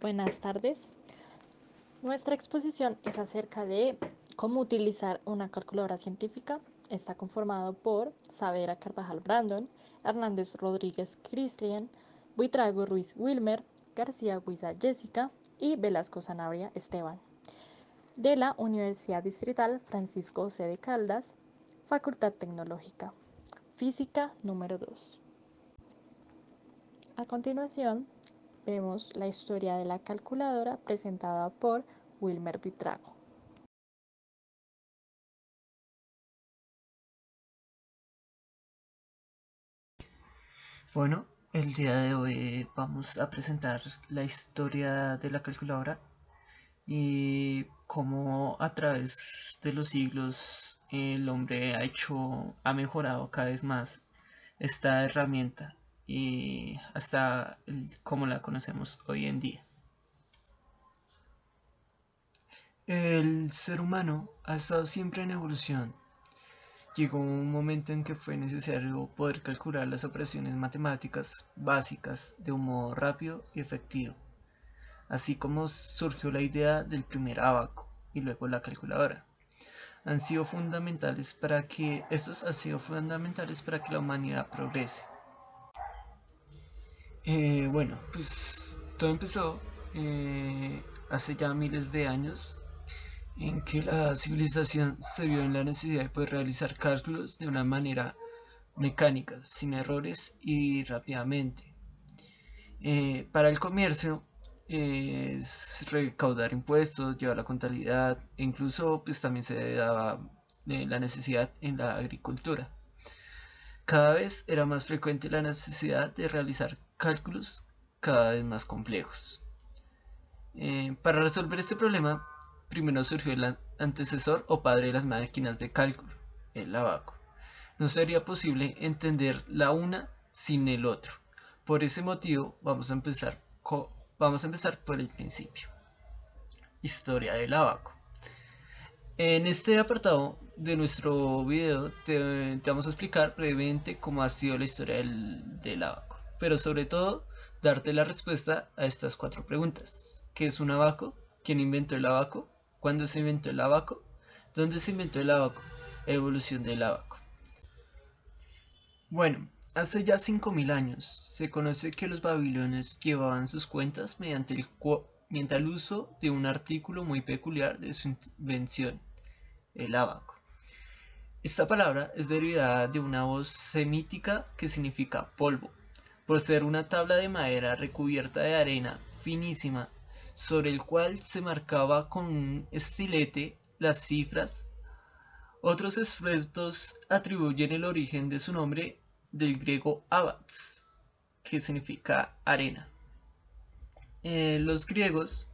Buenas tardes. Nuestra exposición es acerca de cómo utilizar una calculadora científica. Está conformado por Saavedra Carvajal Brandon, Hernández Rodríguez Cristian, Buitrago Ruiz Wilmer, García Huiza Jessica y Velasco Sanabria Esteban. De la Universidad Distrital Francisco José de Caldas, Facultad Tecnológica. Física número 2. A continuación, vemos la historia de la calculadora presentada por Wilmer Buitrago. Bueno, el día de hoy vamos a presentar la historia de la calculadora y cómo a través de los siglos el hombre ha mejorado cada vez más esta herramienta y hasta como la conocemos hoy en día. El ser humano ha estado siempre en evolución. Llegó un momento en que fue necesario poder calcular las operaciones matemáticas básicas de un modo rápido y efectivo, así como surgió la idea del primer ábaco y luego la calculadora. Estos han sido fundamentales para que la humanidad progrese. Pues todo empezó hace ya miles de años en que la civilización se vio en la necesidad de poder realizar cálculos de una manera mecánica, sin errores y rápidamente. Para el comercio es recaudar impuestos, llevar la contabilidad e incluso pues también se daba la necesidad en la agricultura. Cada vez era más frecuente la necesidad de realizar cálculos cada vez más complejos. Para resolver este problema, primero surgió el antecesor o padre de las máquinas de cálculo, el abaco. No sería posible entender la una sin el otro. Por ese motivo vamos a empezar por el principio. Historia del abaco. En este apartado de nuestro video te vamos a explicar brevemente cómo ha sido la historia del abaco, pero sobre todo darte la respuesta a estas 4 preguntas. ¿Qué es un abaco? ¿Quién inventó el abaco? ¿Cuándo se inventó el abaco? ¿Dónde se inventó el abaco? Evolución del abaco. Bueno, hace ya 5000 años se conoce que los babilonios llevaban sus cuentas mediante el uso de un artículo muy peculiar de su invención, el ábaco. Esta palabra es derivada de una voz semítica que significa polvo, por ser una tabla de madera recubierta de arena finísima sobre el cual se marcaba con un estilete las cifras. Otros expertos atribuyen el origen de su nombre del griego abats, que significa arena. Los griegos,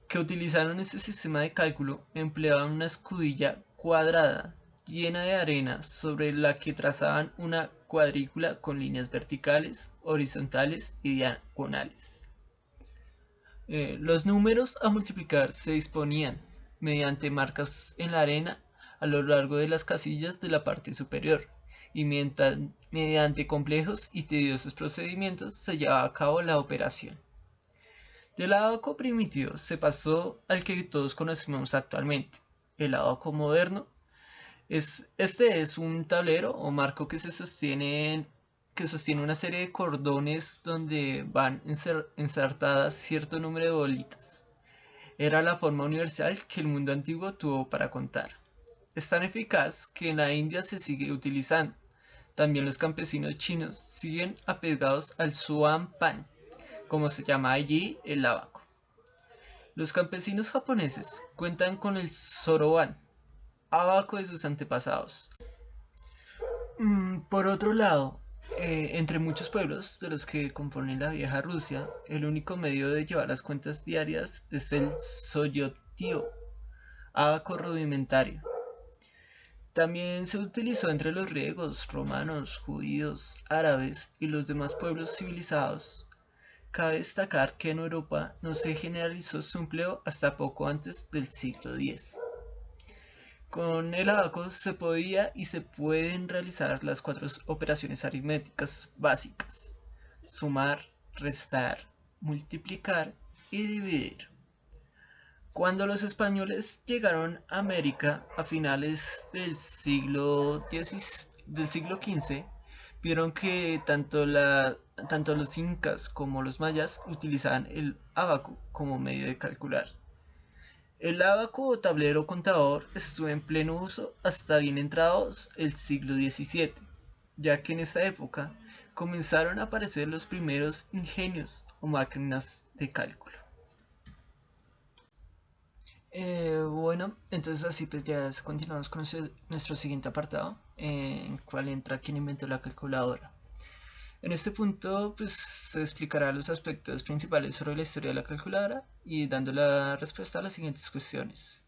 que utilizaron este sistema de cálculo, empleaban una escudilla cuadrada llena de arena sobre la que trazaban una cuadrícula con líneas verticales, horizontales y diagonales. Los números a multiplicar se disponían mediante marcas en la arena a lo largo de las casillas de la parte superior, y mediante complejos y tediosos procedimientos se llevaba a cabo la operación. Del abaco primitivo se pasó al que todos conocemos actualmente, el abaco moderno. Este es un tablero o marco que sostiene una serie de cordones donde van ensartadas cierto número de bolitas. Era la forma universal que el mundo antiguo tuvo para contar. Es tan eficaz que en la India se sigue utilizando. También los campesinos chinos siguen apegados al Suan Pan, como se llama allí el abaco. Los campesinos japoneses cuentan con el Soroban, abaco de sus antepasados. Por otro lado, entre muchos pueblos de los que componen la vieja Rusia, el único medio de llevar las cuentas diarias es el soyotio, abaco rudimentario. También se utilizó entre los griegos, romanos, judíos, árabes y los demás pueblos civilizados. Cabe destacar que en Europa no se generalizó su empleo hasta poco antes del siglo X. Con el abaco se podía y se pueden realizar las 4 operaciones aritméticas básicas: sumar, restar, multiplicar y dividir. Cuando los españoles llegaron a América a finales del siglo XV, vieron que tanto los incas como los mayas utilizaban el ábaco como medio de calcular. El ábaco o tablero contador estuvo en pleno uso hasta bien entrados el siglo XVII, ya que en esta época comenzaron a aparecer los primeros ingenios o máquinas de cálculo. Bueno, entonces así pues ya continuamos con nuestro siguiente apartado, en cual entra quien inventó la calculadora. En este punto pues se explicará los aspectos principales sobre la historia de la calculadora y dando la respuesta a las siguientes cuestiones.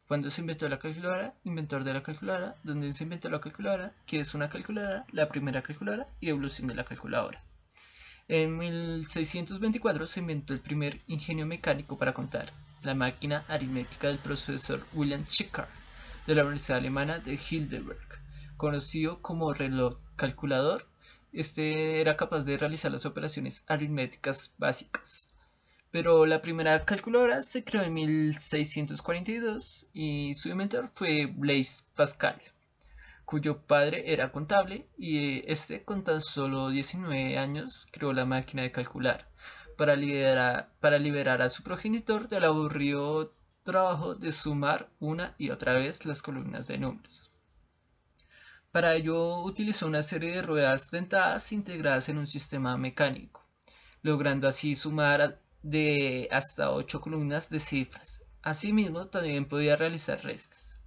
¿Cuándo se inventó la calculadora? Inventor de la calculadora. ¿Dónde se inventó la calculadora? ¿Qué es una calculadora? La primera calculadora y evolución de la calculadora. En 1624 se inventó el primer ingenio mecánico para contar, la máquina aritmética del profesor William Schickard de la Universidad Alemana de Heidelberg, conocido como reloj calculador. Este era capaz de realizar las operaciones aritméticas básicas. Pero la primera calculadora se creó en 1642 y su inventor fue Blaise Pascal, cuyo padre era contable y este con tan solo 19 años creó la máquina de calcular para liberar a su progenitor del aburrido trabajo de sumar una y otra vez las columnas de números. Para ello utilizó una serie de ruedas dentadas integradas en un sistema mecánico, logrando así sumar de hasta 8 columnas de cifras. Asimismo, también podía realizar restas.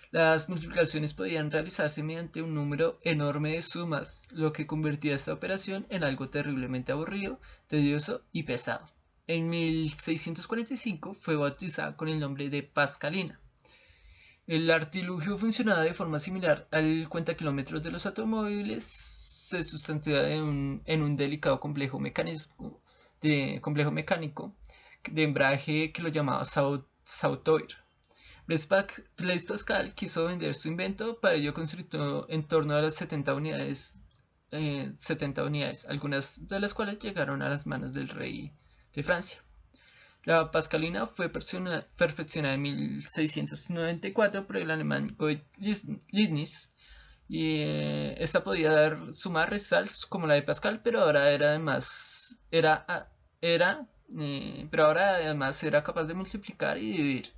Las multiplicaciones podían realizarse mediante un número enorme de sumas, lo que convertía esta operación en algo terriblemente aburrido, tedioso y pesado. En 1645 fue bautizada con el nombre de Pascalina. El artilugio funcionaba de forma similar al cuentakilómetros de los automóviles, se sustanciaba en un delicado complejo mecánico de embrague que lo llamaba sautoir. Blaise Pascal quiso vender su invento, para ello construyó en torno a las 70 unidades, algunas de las cuales llegaron a las manos del rey de Francia. La pascalina fue perfeccionada en 1694 por el alemán Goethe Leibniz y esta podía sumar, restar como la de Pascal, pero ahora era capaz de multiplicar y dividir.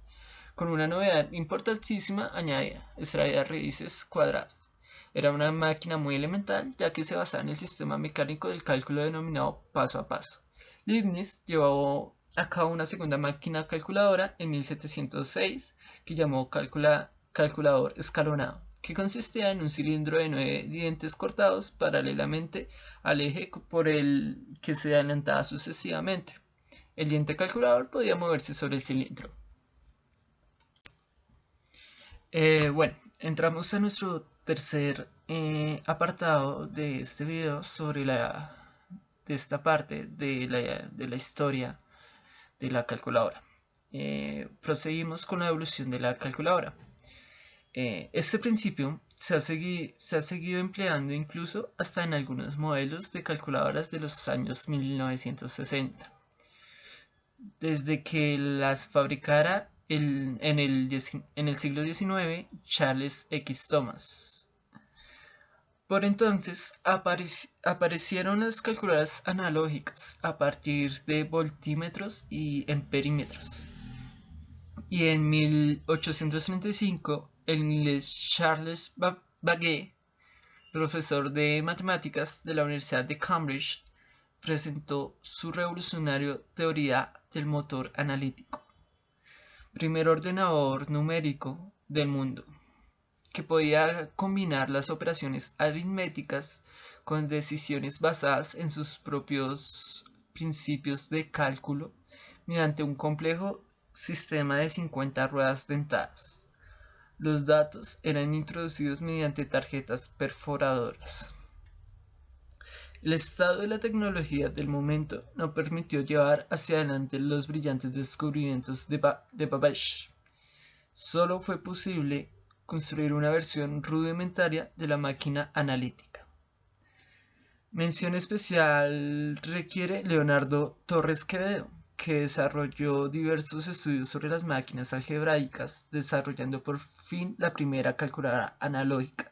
Con una novedad importantísima añadida, extraía raíces cuadradas. Era una máquina muy elemental, ya que se basaba en el sistema mecánico del cálculo denominado paso a paso. Leibniz llevó a cabo una segunda máquina calculadora en 1706 que llamó calculador escalonado, que consistía en un cilindro de 9 dientes cortados paralelamente al eje por el que se adelantaba sucesivamente. El diente calculador podía moverse sobre el cilindro. Bueno, entramos a nuestro tercer apartado de este video sobre de esta parte de la historia de la calculadora. Proseguimos con la evolución de la calculadora. Este principio se ha seguido empleando incluso hasta en algunos modelos de calculadoras de los años 1960. Desde que las fabricara en el siglo XIX Charles X. Thomas. Por entonces aparecieron las calculadoras analógicas a partir de voltímetros y amperímetros. Y en 1835 el inglés Charles Babbage, profesor de matemáticas de la Universidad de Cambridge, presentó su revolucionaria teoría del motor analítico, primer ordenador numérico del mundo, que podía combinar las operaciones aritméticas con decisiones basadas en sus propios principios de cálculo mediante un complejo sistema de 50 ruedas dentadas. Los datos eran introducidos mediante tarjetas perforadoras. El estado de la tecnología del momento no permitió llevar hacia adelante los brillantes descubrimientos de Babbage. Solo fue posible construir una versión rudimentaria de la máquina analítica. Mención especial requiere Leonardo Torres Quevedo, que desarrolló diversos estudios sobre las máquinas algebraicas, desarrollando por fin la primera calculadora analógica,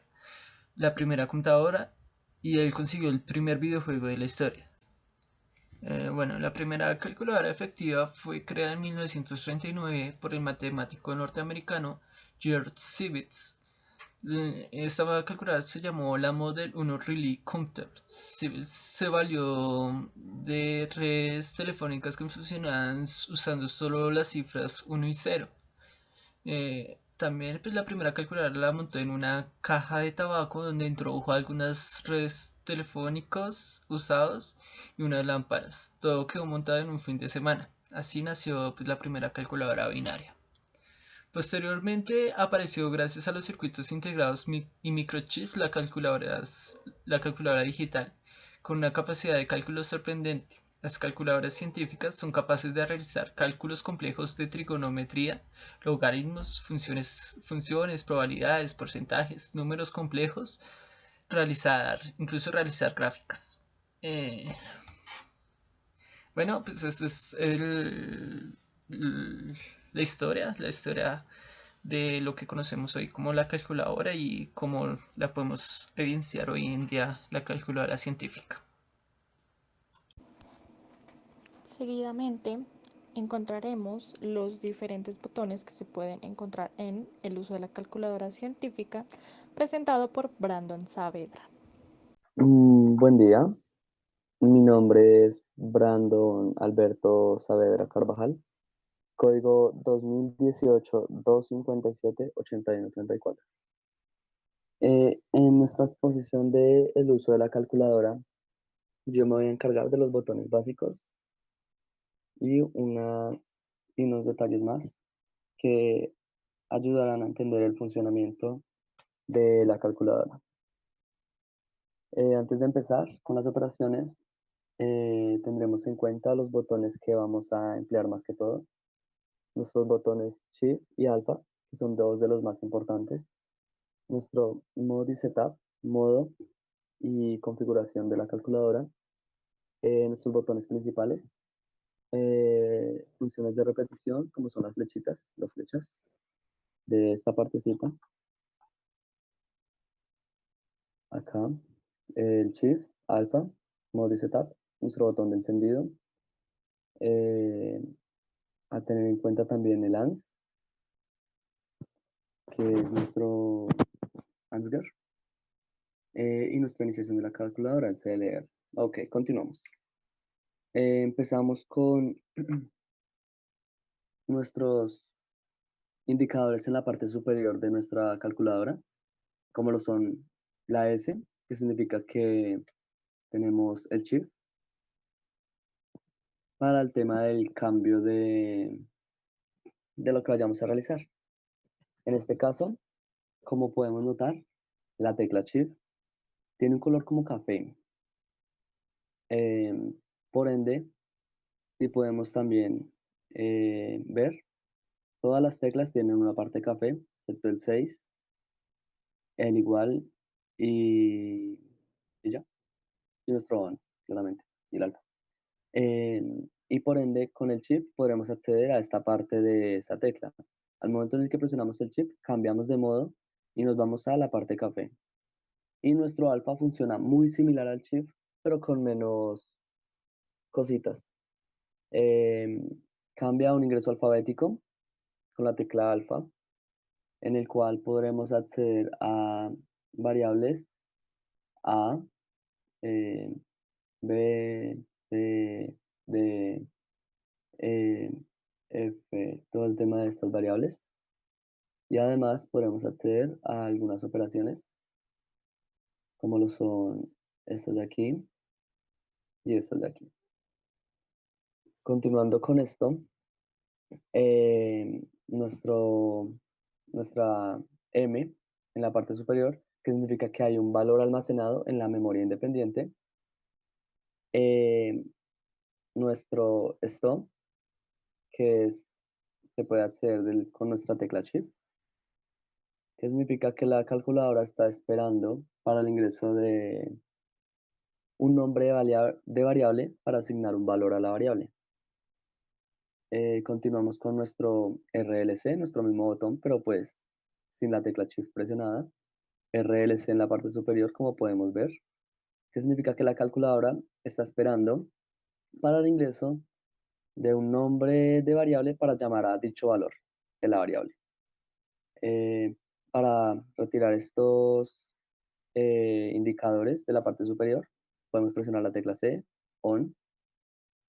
la primera computadora, y él consiguió el primer videojuego de la historia. Bueno, la primera calculadora efectiva fue creada en 1939 por el matemático norteamericano George Sivits. Esta calculadora se llamó la Model 1 Relay Computer. Se valió de redes telefónicas que funcionaban usando solo las cifras 1 y 0. También pues, la primera calculadora la montó en una caja de tabaco donde introdujo algunas redes telefónicos usados y unas lámparas. Todo quedó montado en un fin de semana. Así nació pues, la primera calculadora binaria. Posteriormente apareció gracias a los circuitos integrados y microchips la calculadora digital, con una capacidad de cálculo sorprendente. Las calculadoras científicas son capaces de realizar cálculos complejos de trigonometría, logaritmos, funciones, probabilidades, porcentajes, números complejos, incluso realizar gráficas. Eh, bueno, pues esto es la historia de lo que conocemos hoy como la calculadora y cómo la podemos evidenciar hoy en día la calculadora científica. Seguidamente encontraremos los diferentes botones que se pueden encontrar en el uso de la calculadora científica, presentado por Brandon Saavedra. Buen día, mi nombre es Brandon Alberto Saavedra Carvajal, código 2018-257-8134. En nuestra exposición del uso de la calculadora, yo me voy a encargar de los botones básicos y, y unos detalles más que ayudarán a entender el funcionamiento de la calculadora. Antes de empezar con las operaciones, tendremos en cuenta los botones que vamos a emplear más que todo. Nuestros botones Shift y Alpha, que son dos de los más importantes. Nuestro Mode y Setup, modo y configuración de la calculadora. Nuestros botones principales. Funciones de repetición, como son las flechitas, las flechas de esta partecita. Acá. El Shift, Alpha, Mode y Setup. Nuestro botón de encendido. A tener en cuenta también el ANS, que es nuestro ANSGAR, y nuestra iniciación de la calculadora, el CLR. Ok, continuamos. Empezamos con nuestros indicadores en la parte superior de nuestra calculadora, como lo son la S, que significa que tenemos el chip, para el tema del cambio de lo que vayamos a realizar. En este caso, como podemos notar, la tecla Shift tiene un color como café. Por ende, si podemos también ver, todas las teclas tienen una parte café, excepto el 6, el igual y ya, y nuestro on, claramente, y el alfa. Y por ende, con el chip podremos acceder a esta parte de esa tecla. Al momento en el que presionamos el chip, cambiamos de modo y nos vamos a la parte café. Y nuestro alfa funciona muy similar al chip, pero con menos cositas. Em, Cambia a un ingreso alfabético con la tecla alfa, en el cual podremos acceder a variables A, eh, B, C, D, E, F, todo el tema de estas variables. Y además podremos acceder a algunas operaciones, como lo son estas de aquí y estas de aquí. Continuando con esto, nuestra M en la parte superior, que significa que hay un valor almacenado en la memoria independiente. Eh, Nuestro stop, se puede acceder con nuestra tecla Shift, que significa que la calculadora está esperando para el ingreso de un nombre de variable para asignar un valor a la variable. Continuamos con nuestro RLC, nuestro mismo botón, pero pues sin la tecla Shift presionada. RLC en la parte superior, como podemos ver, que significa que la calculadora está esperando para el ingreso de un nombre de variable para llamar a dicho valor de la variable. Para retirar estos indicadores de la parte superior, podemos presionar la tecla C, ON,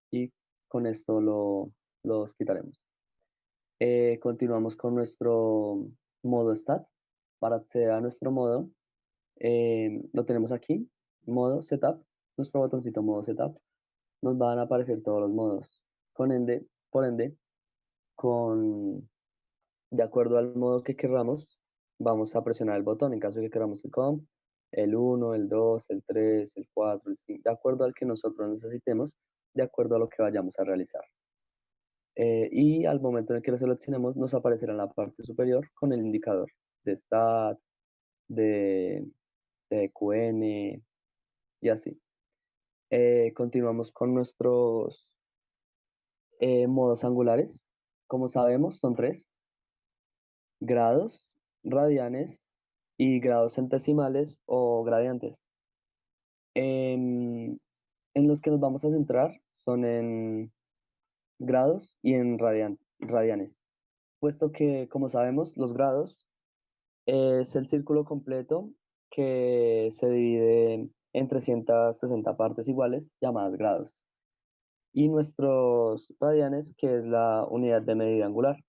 y con esto los quitaremos. Continuamos con nuestro modo stat. Para acceder a nuestro modo, lo tenemos aquí, modo setup, nuestro botoncito modo setup. Nos van a aparecer todos los modos. Por ende, de acuerdo al modo que queramos, vamos a presionar el botón en caso de que queramos el comp, el 1, el 2, el 3, el 4, el 5, de acuerdo al que nosotros necesitemos, de acuerdo a lo que vayamos a realizar. Y al momento en el que lo seleccionemos, nos aparecerá en la parte superior con el indicador de stat, de QN y así. Continuamos con nuestros modos angulares. Como sabemos, son tres: grados, radianes y grados centesimales o gradientes. En los que nos vamos a centrar son en grados y en radianes, puesto que, como sabemos, los grados es el círculo completo que se divide en 360 partes iguales llamadas grados, y nuestros radianes, que es la unidad de medida angular.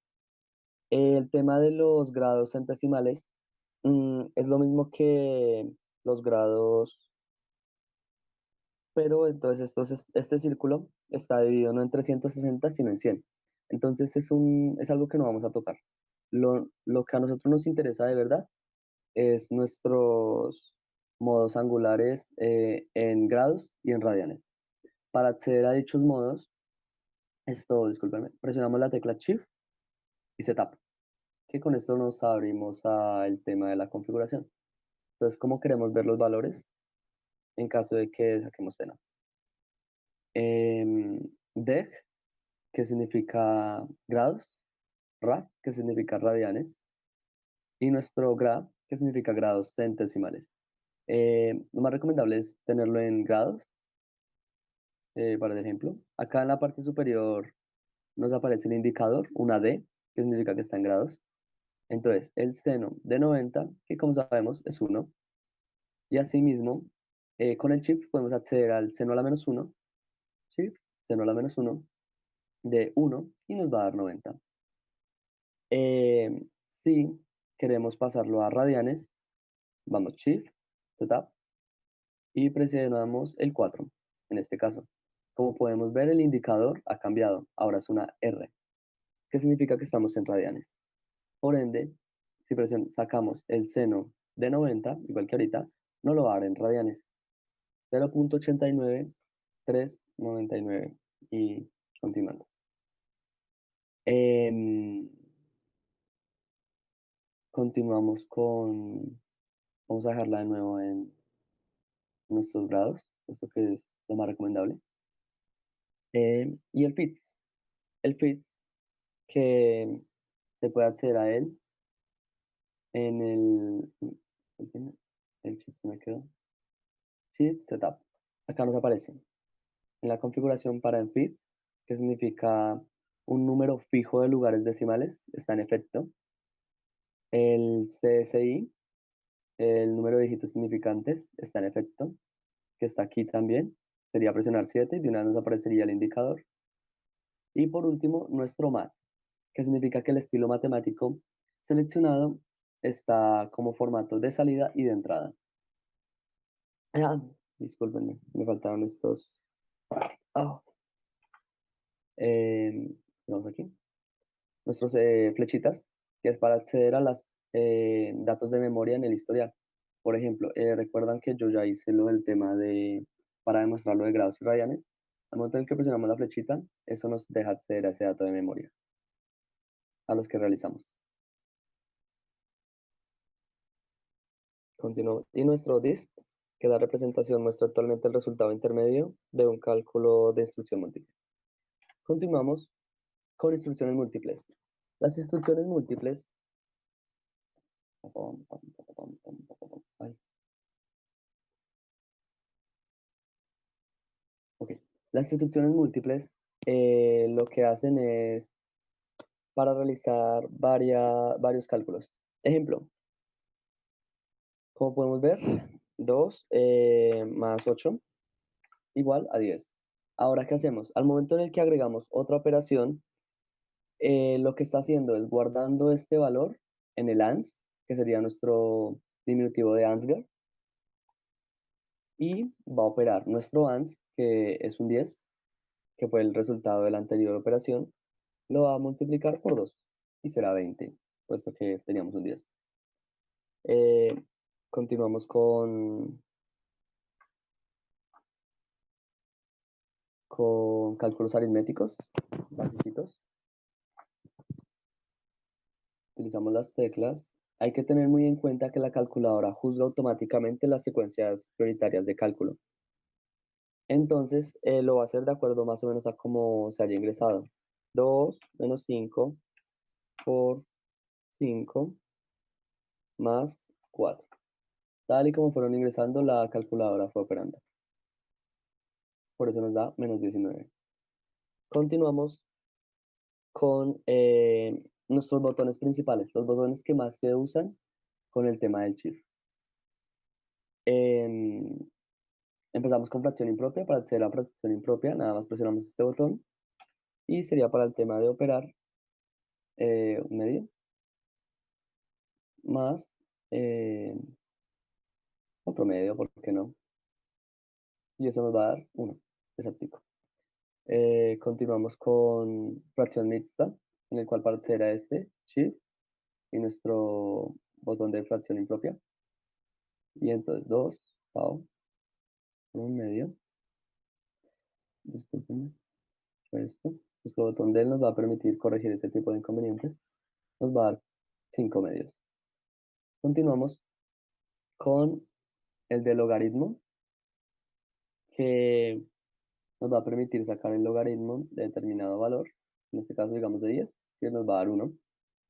El tema de los grados centesimales es lo mismo que los grados, pero entonces este círculo está dividido no en 360 sino en 100. Entonces es algo que no vamos a tocar. Lo que a nosotros nos interesa de verdad es nuestros modos angulares en grados y en radianes. Para acceder a dichos modos, discúlpenme, presionamos la tecla Shift y Setup, que con esto nos abrimos al tema de la configuración. Entonces, ¿cómo queremos ver los valores en caso de que saquemos cena? Deg, que significa grados, Rad, que significa radianes, y nuestro Grad, que significa grados centesimales. Lo más recomendable es tenerlo en grados. Para el ejemplo, acá en la parte superior nos aparece el indicador, una D, que significa que está en grados. Entonces, el seno de 90, que como sabemos es 1, y asimismo, con el shift podemos acceder al seno a la menos 1, shift, seno a la menos 1, de 1, y nos va a dar 90. Si queremos pasarlo a radianes, vamos shift, setup, y presionamos el 4, en este caso. Como podemos ver, el indicador ha cambiado, ahora es una R, que significa que estamos en radianes. Por ende, si sacamos el seno de 90, igual que ahorita, no lo va a dar en radianes. 0.89399 y continuando. Continuamos con, vamos a dejarla de nuevo en nuestros grados, esto que es lo más recomendable. Y el FITS que se puede acceder a él en el chip se me quedó, chip setup. Acá nos aparece en la configuración para en FITS, que significa un número fijo de lugares decimales, está en efecto. El CSI, el número de dígitos significantes, está en efecto, que está aquí también. Sería presionar 7 y de una vez nos aparecería el indicador. Y por último, nuestro MAT, que significa que el estilo matemático seleccionado está como formato de salida y de entrada. Ah, discúlpenme, me faltaron estos. Oh. Vamos aquí. Nuestros flechitas, que es para acceder a los datos de memoria en el historial. Por ejemplo, recuerdan que yo ya hice lo del tema para demostrar lo de grados y radianes. Al momento en el que presionamos la flechita, eso nos deja acceder a ese dato de memoria, a los que realizamos. Continuamos. Y nuestro DISP, que da representación, muestra actualmente el resultado intermedio de un cálculo de instrucción múltiple. Continuamos con instrucciones múltiples. Las instrucciones múltiples... Ay, ok. Las instrucciones múltiples lo que hacen es para realizar varios cálculos. Ejemplo, como podemos ver, 2 más 8 igual a 10. Ahora, ¿qué hacemos? Al momento en el que agregamos otra operación, lo que está haciendo es guardando este valor en el ANS, que sería nuestro diminutivo de ANSGR, y va a operar nuestro ANS, que es un 10, que fue el resultado de la anterior operación, lo va a multiplicar por 2 y será 20, puesto que teníamos un 10. Continuamos con cálculos aritméticos basiquitos. Utilizamos las teclas. Hay que tener muy en cuenta que la calculadora juzga automáticamente las secuencias prioritarias de cálculo. Entonces, lo va a hacer de acuerdo más o menos a cómo se haya ingresado. 2 menos 5 por 5 más 4. Tal y como fueron ingresando, la calculadora fue operando. Por eso nos da menos 19. Continuamos con nuestros botones principales, los botones que más se usan con el tema del chip. Empezamos con fracción impropia. Para acceder a fracción impropia, nada más presionamos este botón y sería para el tema de operar un medio más otro medio, ¿por qué no? Y eso nos va a dar 1, exactico. Continuamos con fracción mixta, en el cual para acceder a este, Shift y nuestro botón de fracción impropia. Y entonces 2, pau, un medio. Disculpenme, esto. Nuestro botón del nos va a permitir corregir este tipo de inconvenientes. Nos va a dar 5 medios. Continuamos con el de logaritmo, que nos va a permitir sacar el logaritmo de determinado valor, en este caso digamos de 10, que nos va a dar 1.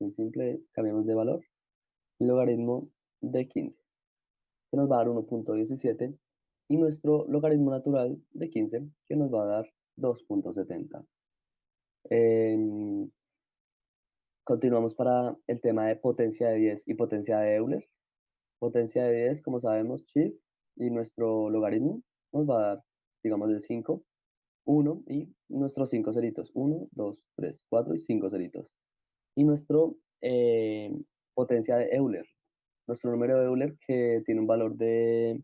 Muy simple, cambiamos de valor. El logaritmo de 15, que nos va a dar 1.17, y nuestro logaritmo natural de 15, que nos va a dar 2.70. Continuamos para el tema de potencia de 10 y potencia de Euler. Potencia de 10, como sabemos, Shift y nuestro logaritmo nos va a dar, digamos, de 5, 1 y nuestros 5 ceritos. 1, 2, 3, 4 y 5 ceritos. Y nuestro potencia de Euler. Nuestro número de Euler que tiene un valor de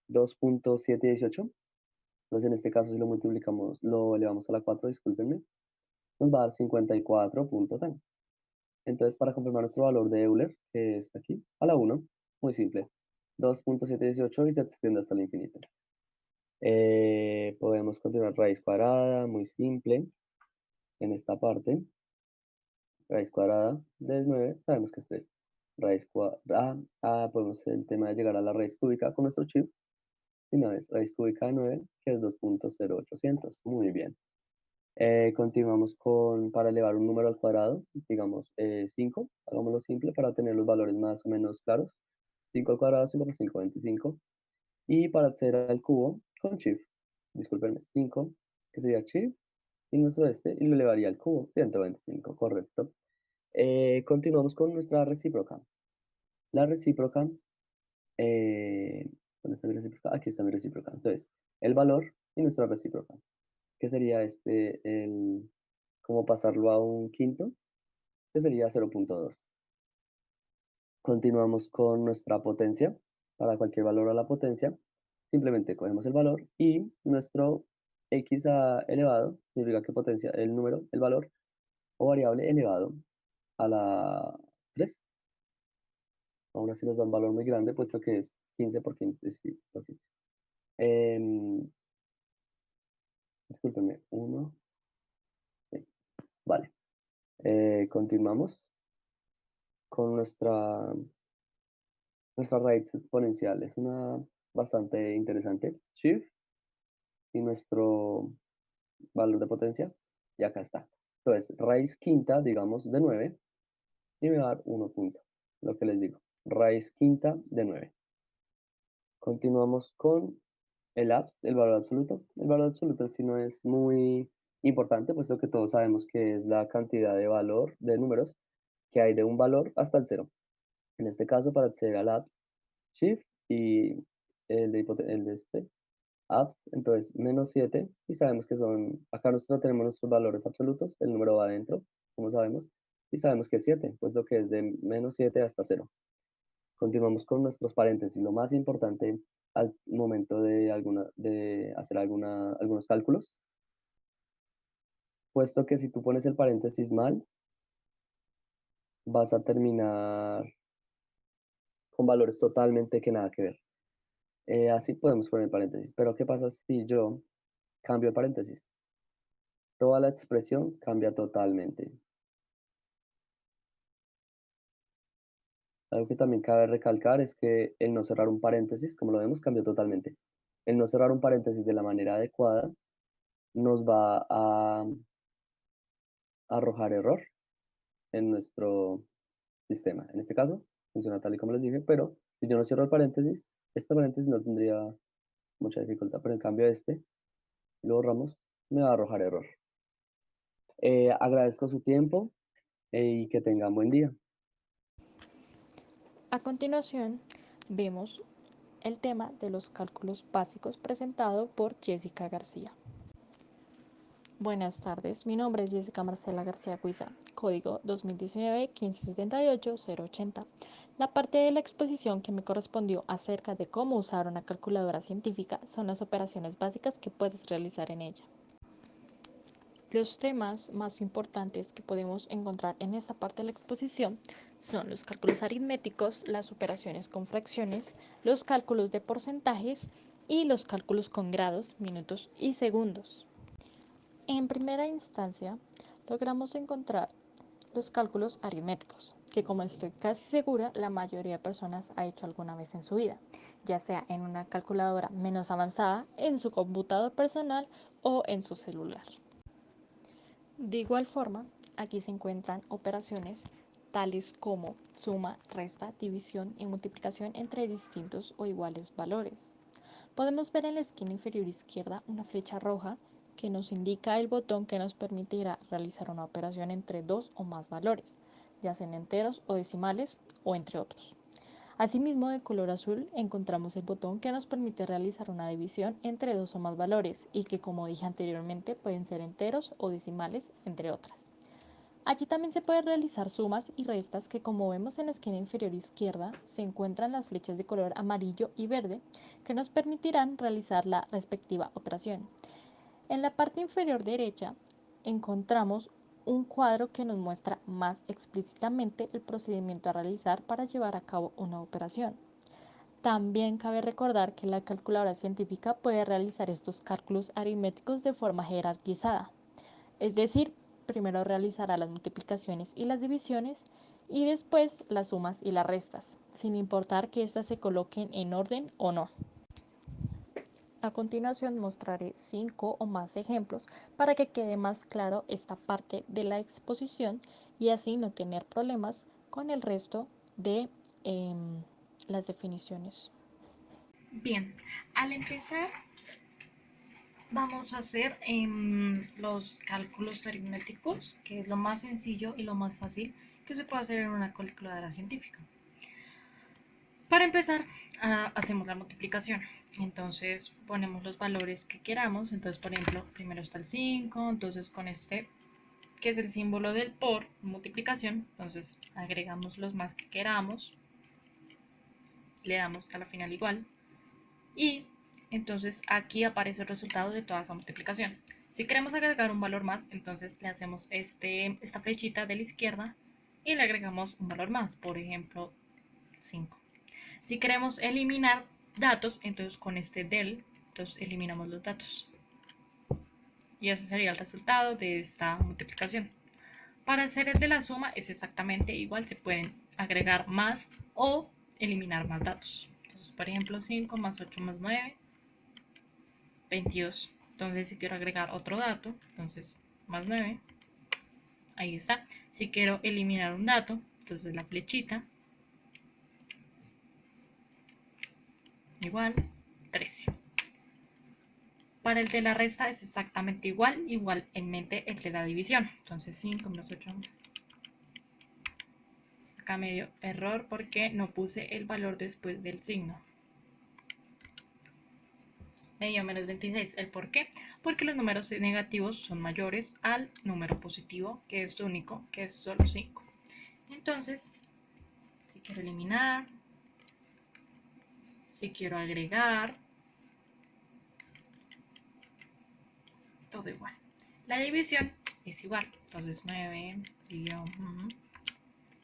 2.718. Entonces, en este caso, si lo multiplicamos, lo elevamos a la 4, discúlpenme, nos va a dar 54.10. Entonces, para confirmar nuestro valor de Euler, que está aquí, a la 1, muy simple. 2.718 y se extiende hasta el infinito. Podemos continuar raíz cuadrada, muy simple. En esta parte, raíz cuadrada de 9, sabemos que es 3. Raíz cuadrada, podemos el tema de llegar a la raíz cúbica con nuestro chip. Y una vez, raíz cúbica de 9, que es 2.0800. Muy bien. Continuamos con, para elevar un número al cuadrado, digamos 5, hagámoslo simple para tener los valores más o menos claros. 5 al cuadrado, 5 por 5, 25. Y para acceder al cubo, con shift, discúlpenme, 5, que sería shift, y nuestro y lo elevaría al cubo, 125, correcto. Continuamos con nuestra recíproca. La recíproca, ¿dónde está mi recíproca? Aquí está mi recíproca. Entonces, el valor y nuestra recíproca, que sería como pasarlo a un quinto, que sería 0.2. Continuamos con nuestra potencia. Para cualquier valor a la potencia, simplemente cogemos el valor y nuestro x elevado, significa que potencia el número, el valor, o variable elevado a la 3. Aún así nos da un valor muy grande, puesto que es 15 por 15. Sí, por 15. Discúlpenme, 1. Sí, vale. Continuamos con nuestra raíz exponencial. Es una bastante interesante. Shift y nuestro valor de potencia. Y acá está. Entonces, raíz quinta, digamos, de 9, y me va a dar 1 punto. Lo que les digo, raíz quinta de 9. Continuamos con el abs, el valor absoluto. El valor absoluto en sí no es muy importante, puesto que todos sabemos que es la cantidad de valor de números que hay de un valor hasta el 0. En este caso, para acceder al abs, shift y el de este, abs, entonces menos 7, y sabemos que son, acá nosotros tenemos nuestros valores absolutos, el número va adentro, como sabemos, y sabemos que es 7, puesto que es de menos 7 hasta 0. Continuamos con nuestros paréntesis. Lo más importante al momento de hacer algunos cálculos, puesto que si tú pones el paréntesis mal, vas a terminar con valores totalmente que nada que ver. Así podemos poner paréntesis. Pero ¿qué pasa si yo cambio el paréntesis? Toda la expresión cambia totalmente. Algo que también cabe recalcar es que el no cerrar un paréntesis, como lo vemos, cambió totalmente. El no cerrar un paréntesis de la manera adecuada nos va a arrojar error en nuestro sistema. En este caso, funciona tal y como les dije, pero si yo no cierro el paréntesis, este paréntesis no tendría mucha dificultad, pero en cambio este, lo borramos, me va a arrojar error. Agradezco su tiempo y que tengan buen día. A continuación, vemos el tema de los cálculos básicos presentado por Jessica García. Buenas tardes, mi nombre es Jessica Marcela García Cuiza, código 2019-1578-080. La parte de la exposición que me correspondió acerca de cómo usar una calculadora científica son las operaciones básicas que puedes realizar en ella. Los temas más importantes que podemos encontrar en esta parte de la exposición son los cálculos aritméticos, las operaciones con fracciones, los cálculos de porcentajes y los cálculos con grados, minutos y segundos. En primera instancia, logramos encontrar los cálculos aritméticos, que como estoy casi segura, la mayoría de personas ha hecho alguna vez en su vida, ya sea en una calculadora menos avanzada, en su computador personal o en su celular. De igual forma, aquí se encuentran operaciones tales como suma, resta, división y multiplicación entre distintos o iguales valores. Podemos ver en la esquina inferior izquierda una flecha roja que nos indica el botón que nos permitirá realizar una operación entre dos o más valores, ya sean enteros o decimales o entre otros. Asimismo, de color azul encontramos el botón que nos permite realizar una división entre dos o más valores y que, como dije anteriormente, pueden ser enteros o decimales, entre otras. Allí también se pueden realizar sumas y restas que, como vemos en la esquina inferior izquierda, se encuentran las flechas de color amarillo y verde que nos permitirán realizar la respectiva operación. En la parte inferior derecha encontramos un cuadro que nos muestra más explícitamente el procedimiento a realizar para llevar a cabo una operación. También cabe recordar que la calculadora científica puede realizar estos cálculos aritméticos de forma jerarquizada, es decir, primero realizará las multiplicaciones y las divisiones y después las sumas y las restas, sin importar que éstas se coloquen en orden o no. A continuación mostraré 5 o más ejemplos para que quede más claro esta parte de la exposición y así no tener problemas con el resto de las definiciones. Bien, al empezar vamos a hacer los cálculos aritméticos, que es lo más sencillo y lo más fácil que se puede hacer en una calculadora científica. Para empezar, hacemos la multiplicación. Entonces ponemos los valores que queramos. Entonces, por ejemplo, primero está el 5. Entonces, con este, que es el símbolo del por multiplicación, entonces agregamos los más que queramos. Le damos a la final igual. Y entonces aquí aparece el resultado de toda esa multiplicación. Si queremos agregar un valor más, entonces le hacemos esta flechita de la izquierda y le agregamos un valor más, por ejemplo, 5. Si queremos eliminar datos, entonces con este del, entonces eliminamos los datos. Y ese sería el resultado de esta multiplicación. Para hacer el de la suma es exactamente igual, se pueden agregar más o eliminar más datos. Entonces, por ejemplo, 5 más 8 más 9, 22. Entonces, si quiero agregar otro dato, entonces más 9, ahí está. Si quiero eliminar un dato, entonces la flechita, igual, 13. Para el de la resta es exactamente igualmente el de la división. Entonces 5 menos 8. Acá me dio error porque no puse el valor después del signo. Me dio menos 26. ¿El por qué? Porque los números negativos son mayores al número positivo, que es único, que es solo 5. Entonces, si quiero eliminar, si quiero agregar, todo igual. La división es igual. Entonces 9 dividido.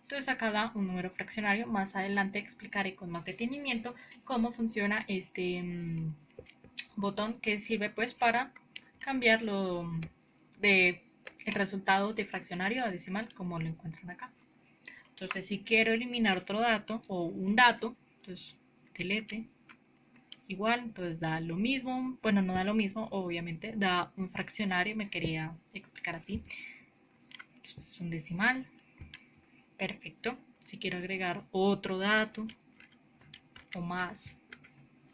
Entonces acá da un número fraccionario. Más adelante explicaré con más detenimiento cómo funciona este botón que sirve pues para cambiarlo de el resultado de fraccionario a decimal, como lo encuentran acá. Entonces si quiero eliminar otro dato o un dato, entonces delete, igual, entonces da lo mismo, bueno, no da lo mismo, obviamente, da un fraccionario, me quería explicar así, es un decimal, perfecto. Si quiero agregar otro dato o más,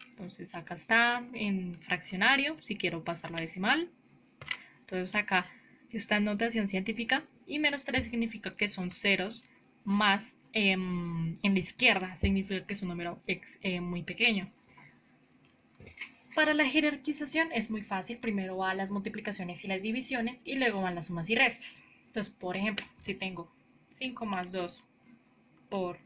entonces acá está en fraccionario, si quiero pasarlo a decimal, entonces acá está en notación científica y menos 3 significa que son ceros más en la izquierda, significa que es un número muy pequeño. Para la jerarquización es muy fácil, primero van las multiplicaciones y las divisiones y luego van las sumas y restas. Entonces, por ejemplo, si tengo 5 más 2 por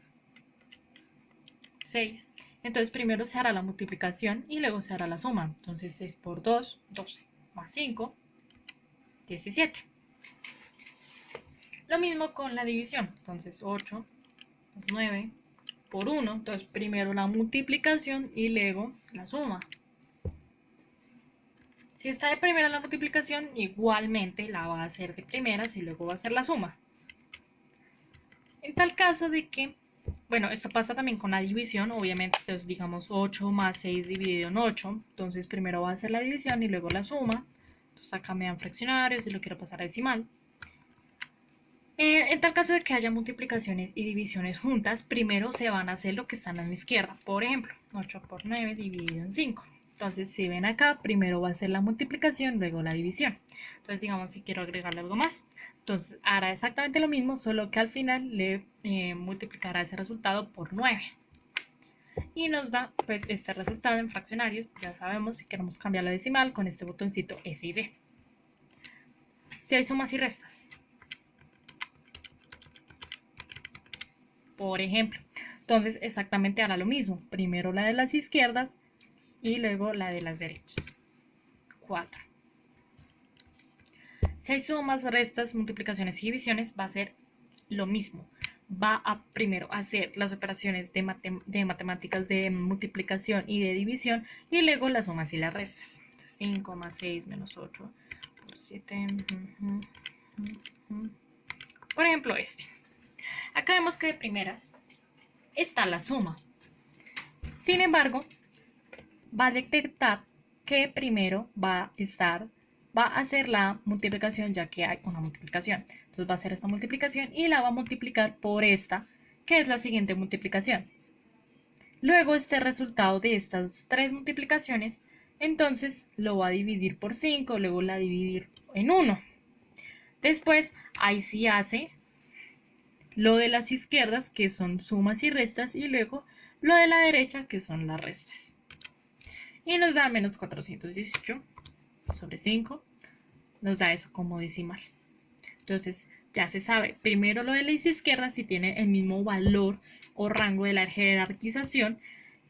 6, entonces primero se hará la multiplicación y luego se hará la suma. Entonces 6 por 2, 12, más 5, 17. Lo mismo con la división, entonces 8 más 9 por 1, entonces primero la multiplicación y luego la suma. Si está de primera la multiplicación, igualmente la va a hacer de primeras y luego va a hacer la suma. En tal caso de que, bueno, esto pasa también con la división, obviamente, entonces digamos 8 más 6 dividido en 8, entonces primero va a hacer la división y luego la suma. Entonces acá me dan fraccionarios y lo quiero pasar a decimal. En tal caso de que haya multiplicaciones y divisiones juntas, primero se van a hacer lo que están a la izquierda. Por ejemplo, 8 por 9 dividido en 5. Entonces, si ven acá, primero va a ser la multiplicación, luego la división. Entonces, digamos, si quiero agregarle algo más. Entonces, hará exactamente lo mismo, solo que al final le multiplicará ese resultado por 9. Y nos da, pues, este resultado en fraccionarios. Ya sabemos, si queremos cambiar la decimal, con este botoncito S y D. Si hay sumas y restas. Por ejemplo, entonces exactamente hará lo mismo. Primero la de las izquierdas y luego la de las derechas. 4. Si hay sumas, restas, multiplicaciones y divisiones, va a ser lo mismo. Va a primero hacer las operaciones de matemáticas de multiplicación y de división y luego las sumas y las restas. 5 más 6 menos 8 por 7. Por ejemplo, este. Acá vemos que de primeras está la suma. Sin embargo, va a detectar que primero va a hacer la multiplicación, ya que hay una multiplicación. Entonces va a hacer esta multiplicación y la va a multiplicar por esta, que es la siguiente multiplicación. Luego este resultado de estas tres multiplicaciones, entonces lo va a dividir por 5, luego la dividir en 1. Después, ahí sí hace lo de las izquierdas, que son sumas y restas, y luego lo de la derecha, que son las restas. Y nos da menos 418 sobre 5. Nos da eso como decimal. Entonces, ya se sabe, primero lo de las izquierdas si tiene el mismo valor o rango de la jerarquización,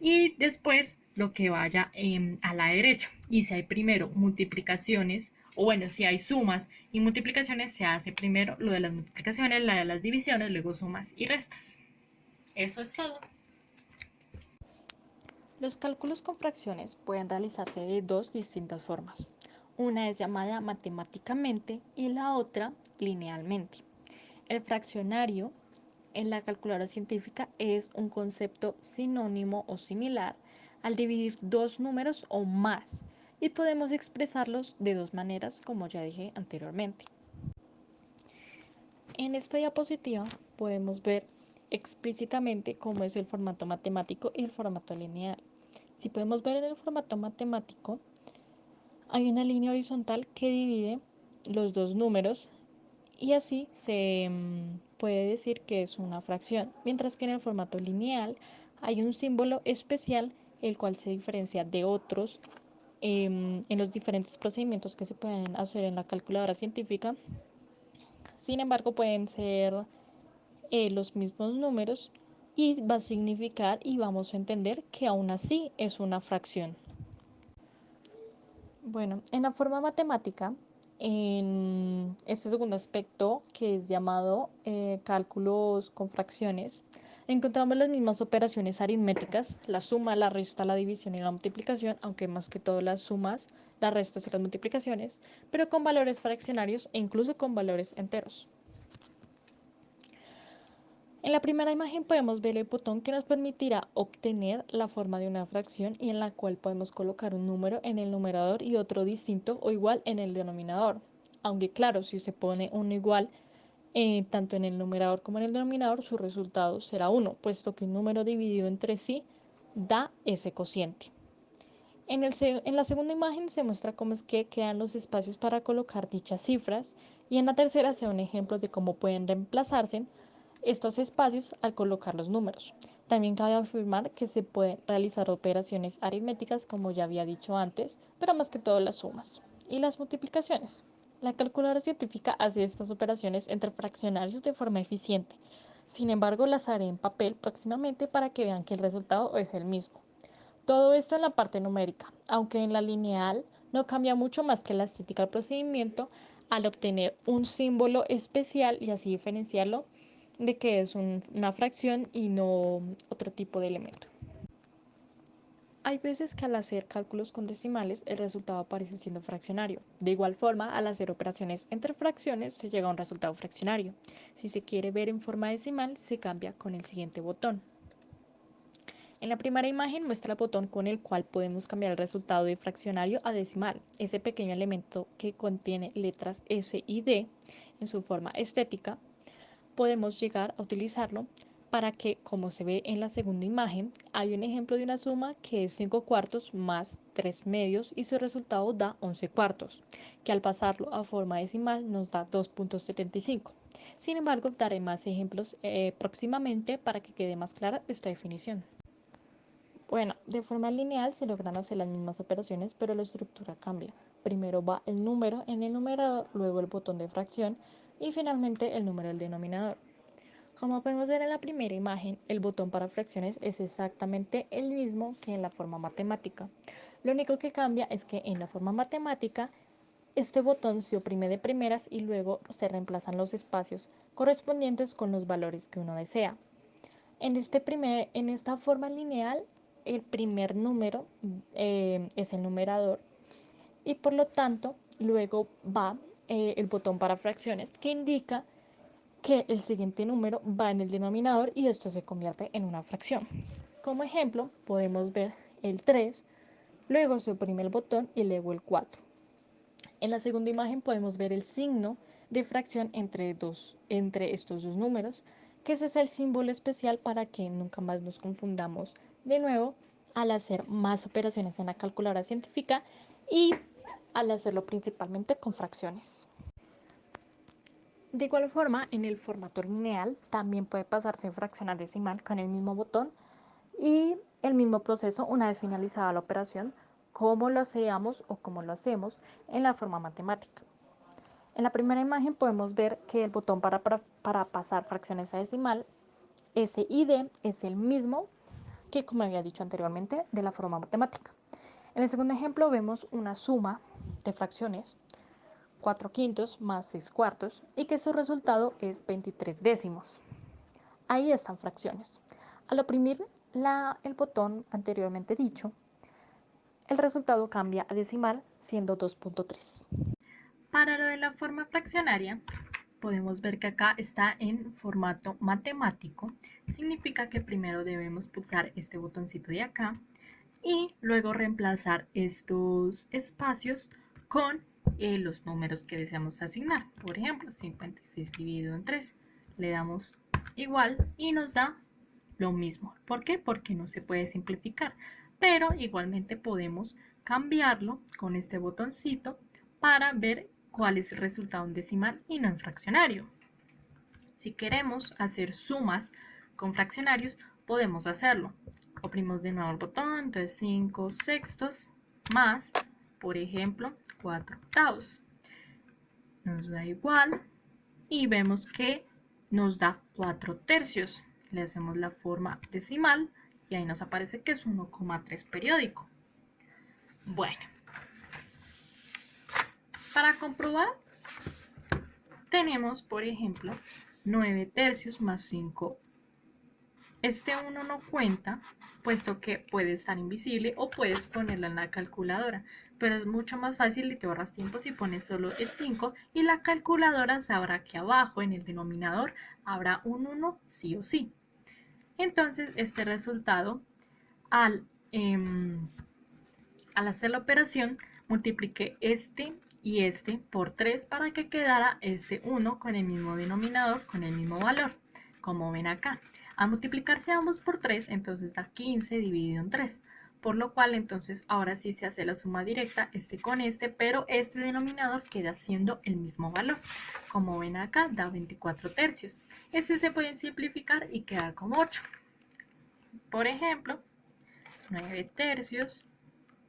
y después lo que vaya a la derecha. Y si hay primero multiplicaciones, o bueno, si hay sumas y multiplicaciones, se hace primero lo de las multiplicaciones, la de las divisiones, luego sumas y restas. Eso es todo. Los cálculos con fracciones pueden realizarse de dos distintas formas. Una es llamada matemáticamente y la otra linealmente. El fraccionario en la calculadora científica es un concepto sinónimo o similar al dividir dos números o más y podemos expresarlos de dos maneras como ya dije anteriormente. En esta diapositiva podemos ver explícitamente cómo es el formato matemático y el formato lineal. Si podemos ver en el formato matemático, hay una línea horizontal que divide los dos números y así se puede decir que es una fracción, mientras que en el formato lineal hay un símbolo especial el cual se diferencia de otros en los diferentes procedimientos que se pueden hacer en la calculadora científica. Sin embargo, pueden ser los mismos números y va a significar y vamos a entender que aún así es una fracción. Bueno, en la forma matemática, en este segundo aspecto que es llamado cálculos con fracciones, encontramos las mismas operaciones aritméticas, la suma, la resta, la división y la multiplicación, aunque más que todo las sumas, las restas y las multiplicaciones, pero con valores fraccionarios e incluso con valores enteros. En la primera imagen podemos ver el botón que nos permitirá obtener la forma de una fracción y en la cual podemos colocar un número en el numerador y otro distinto o igual en el denominador. Aunque claro, si se pone uno igual tanto en el numerador como en el denominador, su resultado será 1, puesto que un número dividido entre sí da ese cociente. En la segunda imagen se muestra cómo es que quedan los espacios para colocar dichas cifras y en la tercera se da un ejemplo de cómo pueden reemplazarse estos espacios al colocar los números. También cabe afirmar que se pueden realizar operaciones aritméticas como ya había dicho antes, pero más que todo las sumas y las multiplicaciones. La calculadora científica hace estas operaciones entre fraccionarios de forma eficiente. Sin embargo, las haré en papel próximamente para que vean que el resultado es el mismo. Todo esto en la parte numérica, aunque en la lineal no cambia mucho más que la estética del procedimiento al obtener un símbolo especial y así diferenciarlo de que es una fracción y no otro tipo de elemento. Hay veces que al hacer cálculos con decimales el resultado aparece siendo fraccionario. De igual forma, al hacer operaciones entre fracciones se llega a un resultado fraccionario. Si se quiere ver en forma decimal, se cambia con el siguiente botón. En la primera imagen muestra el botón con el cual podemos cambiar el resultado de fraccionario a decimal. Ese pequeño elemento que contiene letras S y D en su forma estética, podemos llegar a utilizarlo para que, como se ve en la segunda imagen, hay un ejemplo de una suma que es 5 cuartos más 3 medios y su resultado da 11 cuartos, que al pasarlo a forma decimal nos da 2.75. Sin embargo, daré más ejemplos próximamente para que quede más clara esta definición. Bueno, de forma lineal se logran hacer las mismas operaciones, pero la estructura cambia. Primero va el número en el numerador, luego el botón de fracción y finalmente el número del denominador. Como podemos ver en la primera imagen, el botón para fracciones es exactamente el mismo que en la forma matemática. Lo único que cambia es que en la forma matemática este botón se oprime de primeras y luego se reemplazan los espacios correspondientes con los valores que uno desea. En esta forma lineal, el primer número es el numerador y por lo tanto luego va el botón para fracciones que indica que el siguiente número va en el denominador y esto se convierte en una fracción. Como ejemplo, podemos ver el 3, luego se oprime el botón y luego el 4. En la segunda imagen podemos ver el signo de fracción entre estos dos números, que ese es el símbolo especial para que nunca más nos confundamos de nuevo al hacer más operaciones en la calculadora científica y al hacerlo principalmente con fracciones. De igual forma, en el formato lineal también puede pasarse en fracción a decimal con el mismo botón y el mismo proceso una vez finalizada la operación, como lo hacíamos o como lo hacemos en la forma matemática. En la primera imagen podemos ver que el botón para pasar fracciones a decimal, S y D, es el mismo que, como había dicho anteriormente, de la forma matemática. En el segundo ejemplo vemos una suma de fracciones 4 quintos más 6 cuartos y que su resultado es 23 décimos. Ahí están fracciones. Al oprimir el botón anteriormente dicho, el resultado cambia a decimal siendo 2.3. Para lo de la forma fraccionaria, podemos ver que acá está en formato matemático. Significa que primero debemos pulsar este botoncito de acá y luego reemplazar estos espacios con los números que deseamos asignar. Por ejemplo, 56 dividido en 3. Le damos igual y nos da lo mismo. ¿Por qué? Porque no se puede simplificar. Pero igualmente podemos cambiarlo con este botoncito para ver cuál es el resultado en decimal y no en fraccionario. Si queremos hacer sumas con fraccionarios, podemos hacerlo. Oprimimos de nuevo el botón, entonces 5 sextos más, por ejemplo, 4 octavos. Nos da igual y vemos que nos da 4 tercios. Le hacemos la forma decimal y ahí nos aparece que es 1,3 periódico. Bueno, para comprobar, tenemos, por ejemplo, 9 tercios más 5. Este 1 no cuenta, puesto que puede estar invisible o puedes ponerlo en la calculadora. Pero es mucho más fácil y te ahorras tiempo si pones solo el 5 y la calculadora sabrá que abajo en el denominador habrá un 1 sí o sí. Entonces, este resultado, al hacer la operación, multipliqué este y este por 3 para que quedara este 1 con el mismo denominador, con el mismo valor, como ven acá. Al multiplicarse ambos por 3, entonces da 15 dividido en 3. Por lo cual, entonces, ahora sí se hace la suma directa, este con este, pero este denominador queda siendo el mismo valor. Como ven acá, da 24 tercios. Este se puede simplificar y queda como 8. Por ejemplo, 9 tercios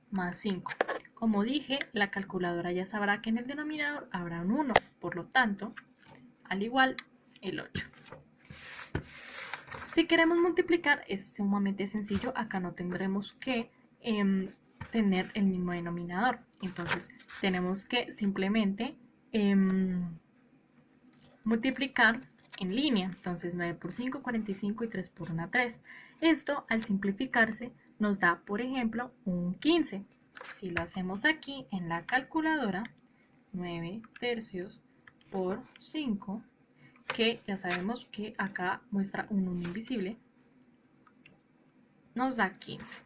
más 5. Como dije, la calculadora ya sabrá que en el denominador habrá un 1. Por lo tanto, al igual, el 8. Si queremos multiplicar, es sumamente sencillo. Acá no tendremos que tener el mismo denominador. Entonces, tenemos que simplemente multiplicar en línea. Entonces, 9 por 5, 45 y 3 por 1, 3. Esto, al simplificarse, nos da, por ejemplo, un 15. Si lo hacemos aquí en la calculadora, 9 tercios por 5, que ya sabemos que acá muestra un 1 invisible, nos da 15.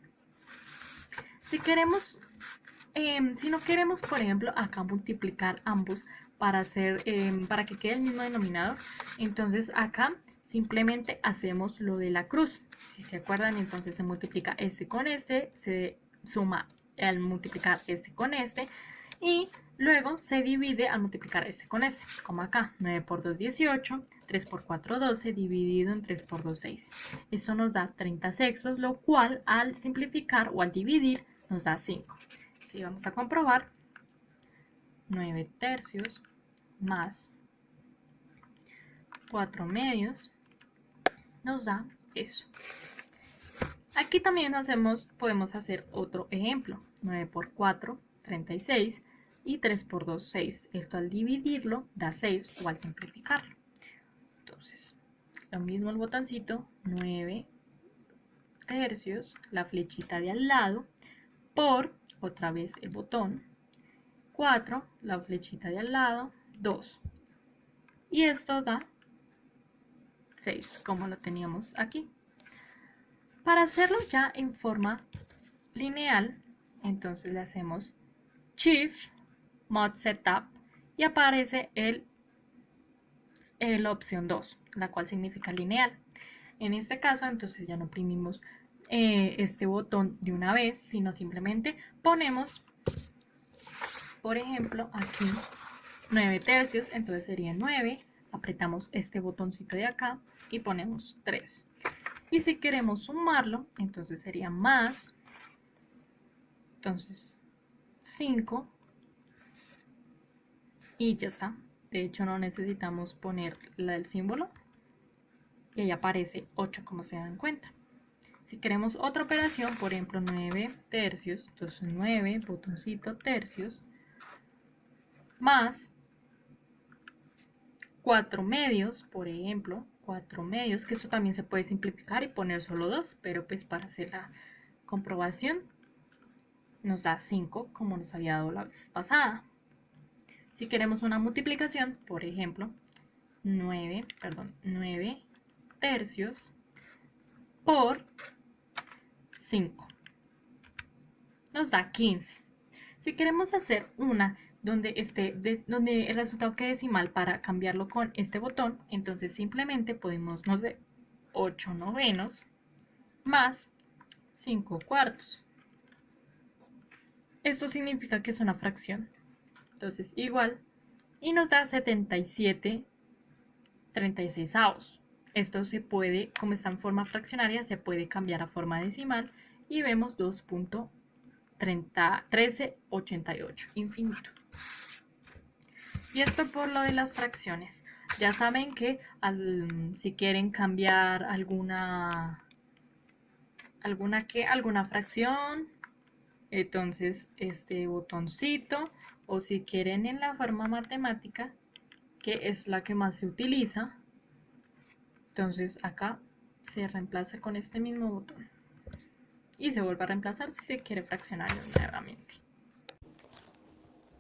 Si no queremos, por ejemplo, acá multiplicar ambos para que quede el mismo denominador, entonces acá simplemente hacemos lo de la cruz. Si se acuerdan, entonces se multiplica este con este, se suma al multiplicar este con este y luego se divide al multiplicar este con este, como acá, 9 por 2, 18, 3 por 4, 12, dividido en 3 por 2, 6. Esto nos da 30 sextos, lo cual al simplificar o al dividir nos da 5. Si vamos a comprobar, 9 tercios más 4 medios nos da eso. Aquí también podemos hacer otro ejemplo. 9 por 4, 36 y 3 por 2, 6. Esto al dividirlo da 6 o al simplificarlo. Entonces, lo mismo el botoncito, 9 tercios, la flechita de al lado, por, otra vez el botón, 4, la flechita de al lado, 2. Y esto da 6, como lo teníamos aquí. Para hacerlo ya en forma lineal, entonces le hacemos Shift, Mod Setup y aparece la opción 2, la cual significa lineal. En este caso, entonces ya no oprimimos este botón de una vez, sino simplemente ponemos, por ejemplo, aquí 9 tercios, entonces sería 9, apretamos este botoncito de acá y ponemos 3. Y si queremos sumarlo, entonces sería más, entonces 5 y ya está. De hecho no necesitamos poner el símbolo y ahí aparece 8 como se dan cuenta. Si queremos otra operación, por ejemplo 9 tercios, entonces 9, botoncito tercios, más 4 medios, por ejemplo, 4 medios, que esto también se puede simplificar y poner solo 2, pero pues para hacer la comprobación nos da 5 como nos había dado la vez pasada. Si queremos una multiplicación, por ejemplo, 9 tercios por 5 nos da 15. Si queremos hacer una donde el resultado quede decimal para cambiarlo con este botón, entonces simplemente podemos, no sé, 8 novenos más 5 cuartos. Esto significa que es una fracción. Entonces igual, y nos da 77/36. Esto se puede, como está en forma fraccionaria, se puede cambiar a forma decimal y vemos 2.1388, infinito. Y esto por lo de las fracciones. Ya saben que si quieren cambiar alguna fracción, entonces este botoncito, o si quieren en la forma matemática, que es la que más se utiliza, entonces acá se reemplaza con este mismo botón y se vuelve a reemplazar si se quiere fraccionar nuevamente.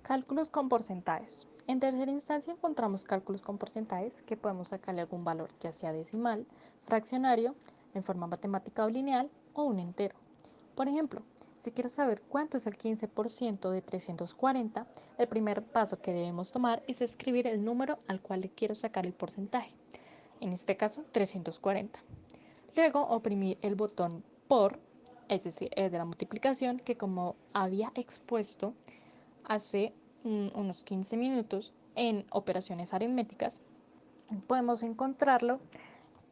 Cálculos con porcentajes. En tercera instancia encontramos cálculos con porcentajes que podemos sacarle algún valor, ya sea decimal, fraccionario, en forma matemática o lineal o un entero. Por ejemplo, si quiero saber cuánto es el 15% de 340, el primer paso que debemos tomar es escribir el número al cual le quiero sacar el porcentaje. En este caso, 340. Luego, oprimir el botón por, es decir, el de la multiplicación, que como había expuesto hace unos 15 minutos en operaciones aritméticas, podemos encontrarlo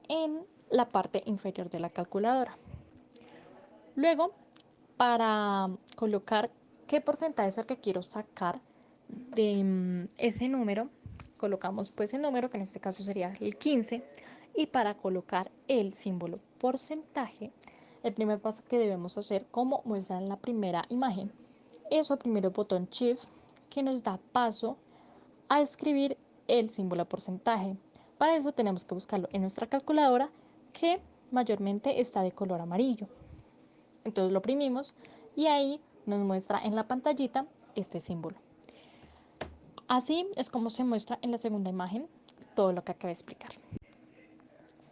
en la parte inferior de la calculadora. Luego, para colocar qué porcentaje es el que quiero sacar de ese número, colocamos pues el número, que en este caso sería el 15, y para colocar el símbolo porcentaje, el primer paso que debemos hacer, como muestra en la primera imagen, es oprimir el botón Shift, que nos da paso a escribir el símbolo porcentaje. Para eso tenemos que buscarlo en nuestra calculadora, que mayormente está de color amarillo. Entonces lo oprimimos y ahí nos muestra en la pantallita este símbolo. Así es como se muestra en la segunda imagen todo lo que acabo de explicar.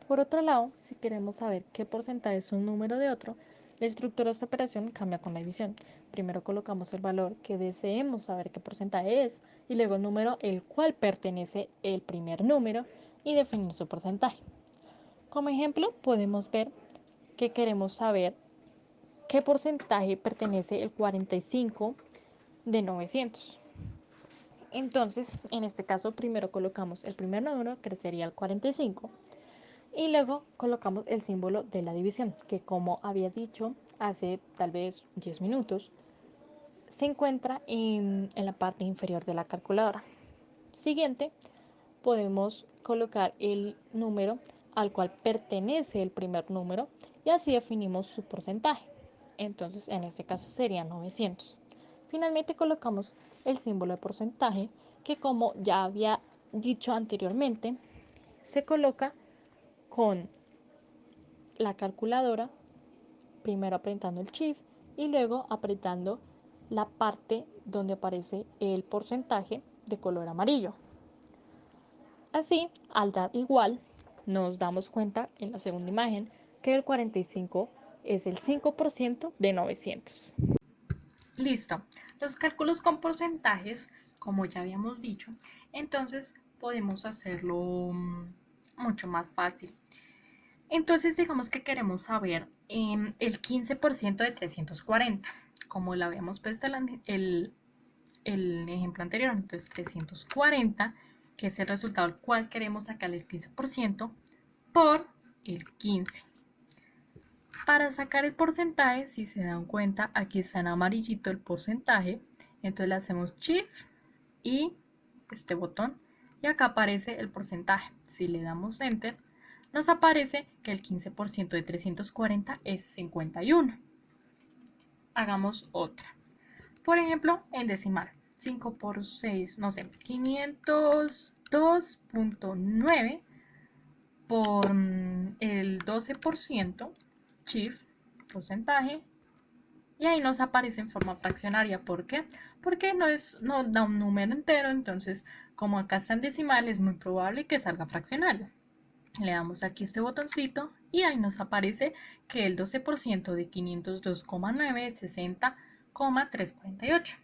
Por otro lado, si queremos saber qué porcentaje es un número de otro, la estructura de esta operación cambia con la división. Primero colocamos el valor que deseemos saber qué porcentaje es y luego el número el cual pertenece el primer número y definir su porcentaje. Como ejemplo, podemos ver que queremos saber qué porcentaje pertenece el 45 de 900. Entonces, en este caso, primero colocamos el primer número, que sería el 45, y luego colocamos el símbolo de la división, que como había dicho hace tal vez 10 minutos, se encuentra en la parte inferior de la calculadora. Siguiente, podemos colocar el número al cual pertenece el primer número y así definimos su porcentaje. Entonces, en este caso sería 900. Finalmente colocamos el símbolo de porcentaje, que como ya había dicho anteriormente, se coloca con la calculadora, primero apretando el Shift y luego apretando la parte donde aparece el porcentaje de color amarillo. Así, al dar igual, nos damos cuenta en la segunda imagen que el 45 es el 5% de 900. Listo. Los cálculos con porcentajes, como ya habíamos dicho, entonces podemos hacerlo mucho más fácil. Entonces digamos que queremos saber el 15% de 340, como lo habíamos puesto el ejemplo anterior. Entonces 340, que es el resultado al cual queremos sacar el 15%, por el 15. Para sacar el porcentaje, si se dan cuenta, aquí está en amarillito el porcentaje. Entonces le hacemos Shift y este botón y acá aparece el porcentaje. Si le damos Enter, nos aparece que el 15% de 340 es 51. Hagamos otra. Por ejemplo, en decimal. 5 por 6, no sé, 502.9 por el 12%, Shift, porcentaje, y ahí nos aparece en forma fraccionaria. ¿Por qué? Porque no da un número entero, entonces como acá está en decimal es muy probable que salga fraccionario. Le damos aquí este botoncito y ahí nos aparece que el 12% de 502,9 es 60,348.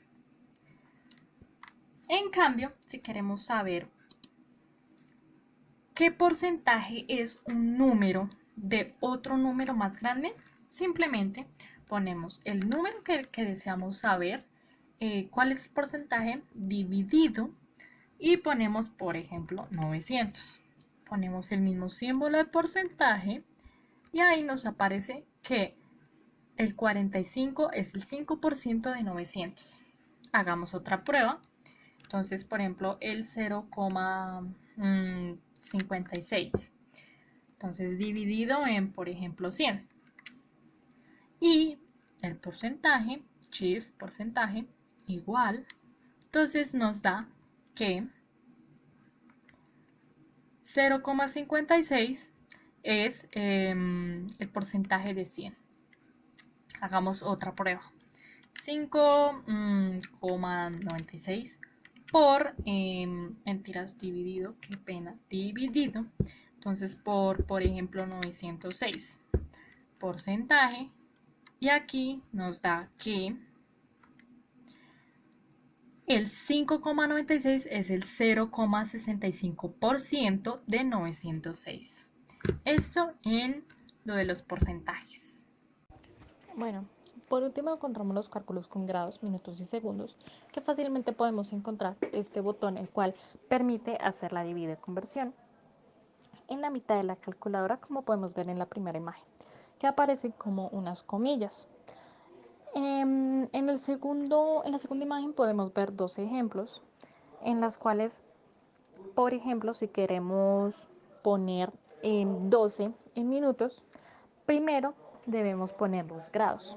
En cambio, si queremos saber qué porcentaje es un número de otro número más grande, simplemente ponemos el número que deseamos saber, cuál es el porcentaje dividido y ponemos, por ejemplo, 900. Ponemos el mismo símbolo de porcentaje y ahí nos aparece que el 45 es el 5% de 900. Hagamos otra prueba. Entonces, por ejemplo, el 0,56. Entonces, dividido en, por ejemplo, 100. Y el porcentaje, shift, porcentaje, igual. Entonces, nos da que 0,56 es el porcentaje de 100. Hagamos otra prueba. 5,96 por, mentiras, dividido, qué pena, dividido. Entonces, por ejemplo, 906. Porcentaje. Y aquí nos da que el 5,96 es el 0,65% de 906. Esto en lo de los porcentajes. Bueno, por último encontramos los cálculos con grados, minutos y segundos, que fácilmente podemos encontrar este botón, el cual permite hacer la divide conversión en la mitad de la calculadora, como podemos ver en la primera imagen, que aparecen como unas comillas. En la segunda imagen podemos ver dos ejemplos en las cuales, por ejemplo, si queremos poner 12 en minutos, primero debemos poner los grados.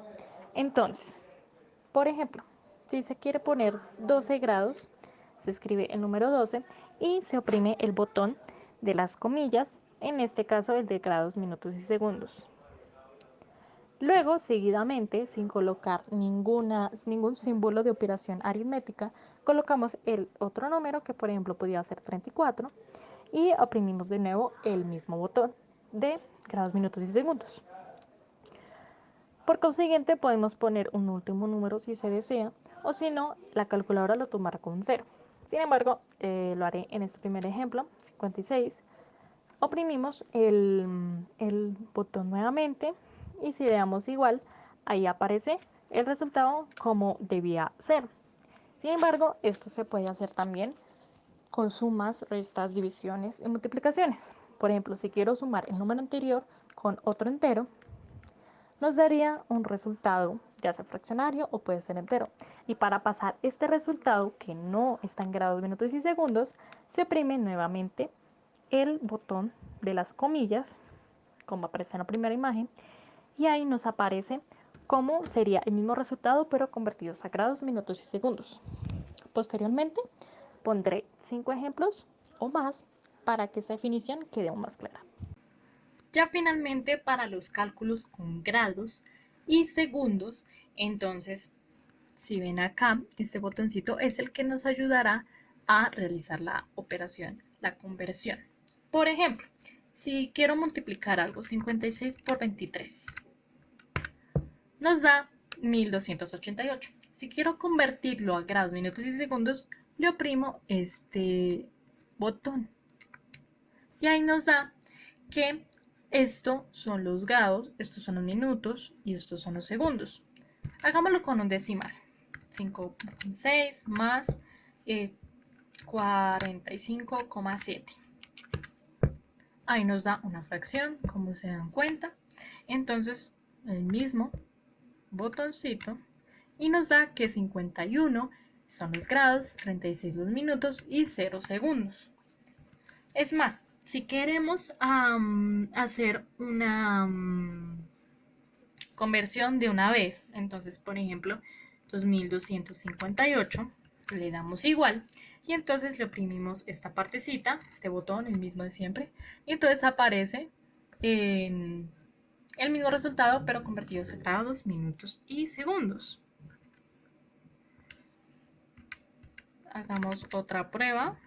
Entonces, por ejemplo, si se quiere poner 12 grados, se escribe el número 12 y se oprime el botón de las comillas, en este caso el de grados, minutos y segundos. Luego, seguidamente, sin colocar ningún símbolo de operación aritmética, colocamos el otro número, que por ejemplo podría ser 34, y oprimimos de nuevo el mismo botón de grados, minutos y segundos. Por consiguiente, podemos poner un último número si se desea, o si no, la calculadora lo tomará con un 0. Sin embargo, lo haré en este primer ejemplo, 56. Oprimimos el botón nuevamente y si le damos igual, ahí aparece el resultado como debía ser. Sin embargo, esto se puede hacer también con sumas, restas, divisiones y multiplicaciones. Por ejemplo, si quiero sumar el número anterior con otro entero, nos daría un resultado, ya sea fraccionario o puede ser entero. Y para pasar este resultado, que no está en grados, minutos y segundos, se oprime nuevamente el botón de las comillas, como aparece en la primera imagen, y ahí nos aparece cómo sería el mismo resultado, pero convertidos a grados, minutos y segundos. Posteriormente, pondré 5 ejemplos o más para que esta definición quede aún más clara. Ya finalmente para los cálculos con grados y segundos, entonces, si ven acá, este botoncito es el que nos ayudará a realizar la operación, la conversión. Por ejemplo, si quiero multiplicar algo, 56 por 23, nos da 1288. Si quiero convertirlo a grados, minutos y segundos, le oprimo este botón. Y ahí nos da que estos son los grados, estos son los minutos y estos son los segundos. Hagámoslo con un decimal. 5,6 más 45,7. Ahí nos da una fracción, como se dan cuenta. Entonces, el mismo botoncito y nos da que 51 son los grados, 36 los minutos y 0 segundos. Es más, si queremos hacer una conversión de una vez, entonces, por ejemplo, 2258, le damos igual y entonces le oprimimos esta partecita, este botón, el mismo de siempre, y entonces aparece el mismo resultado, pero convertidos a grados, minutos y segundos. Hagamos otra prueba.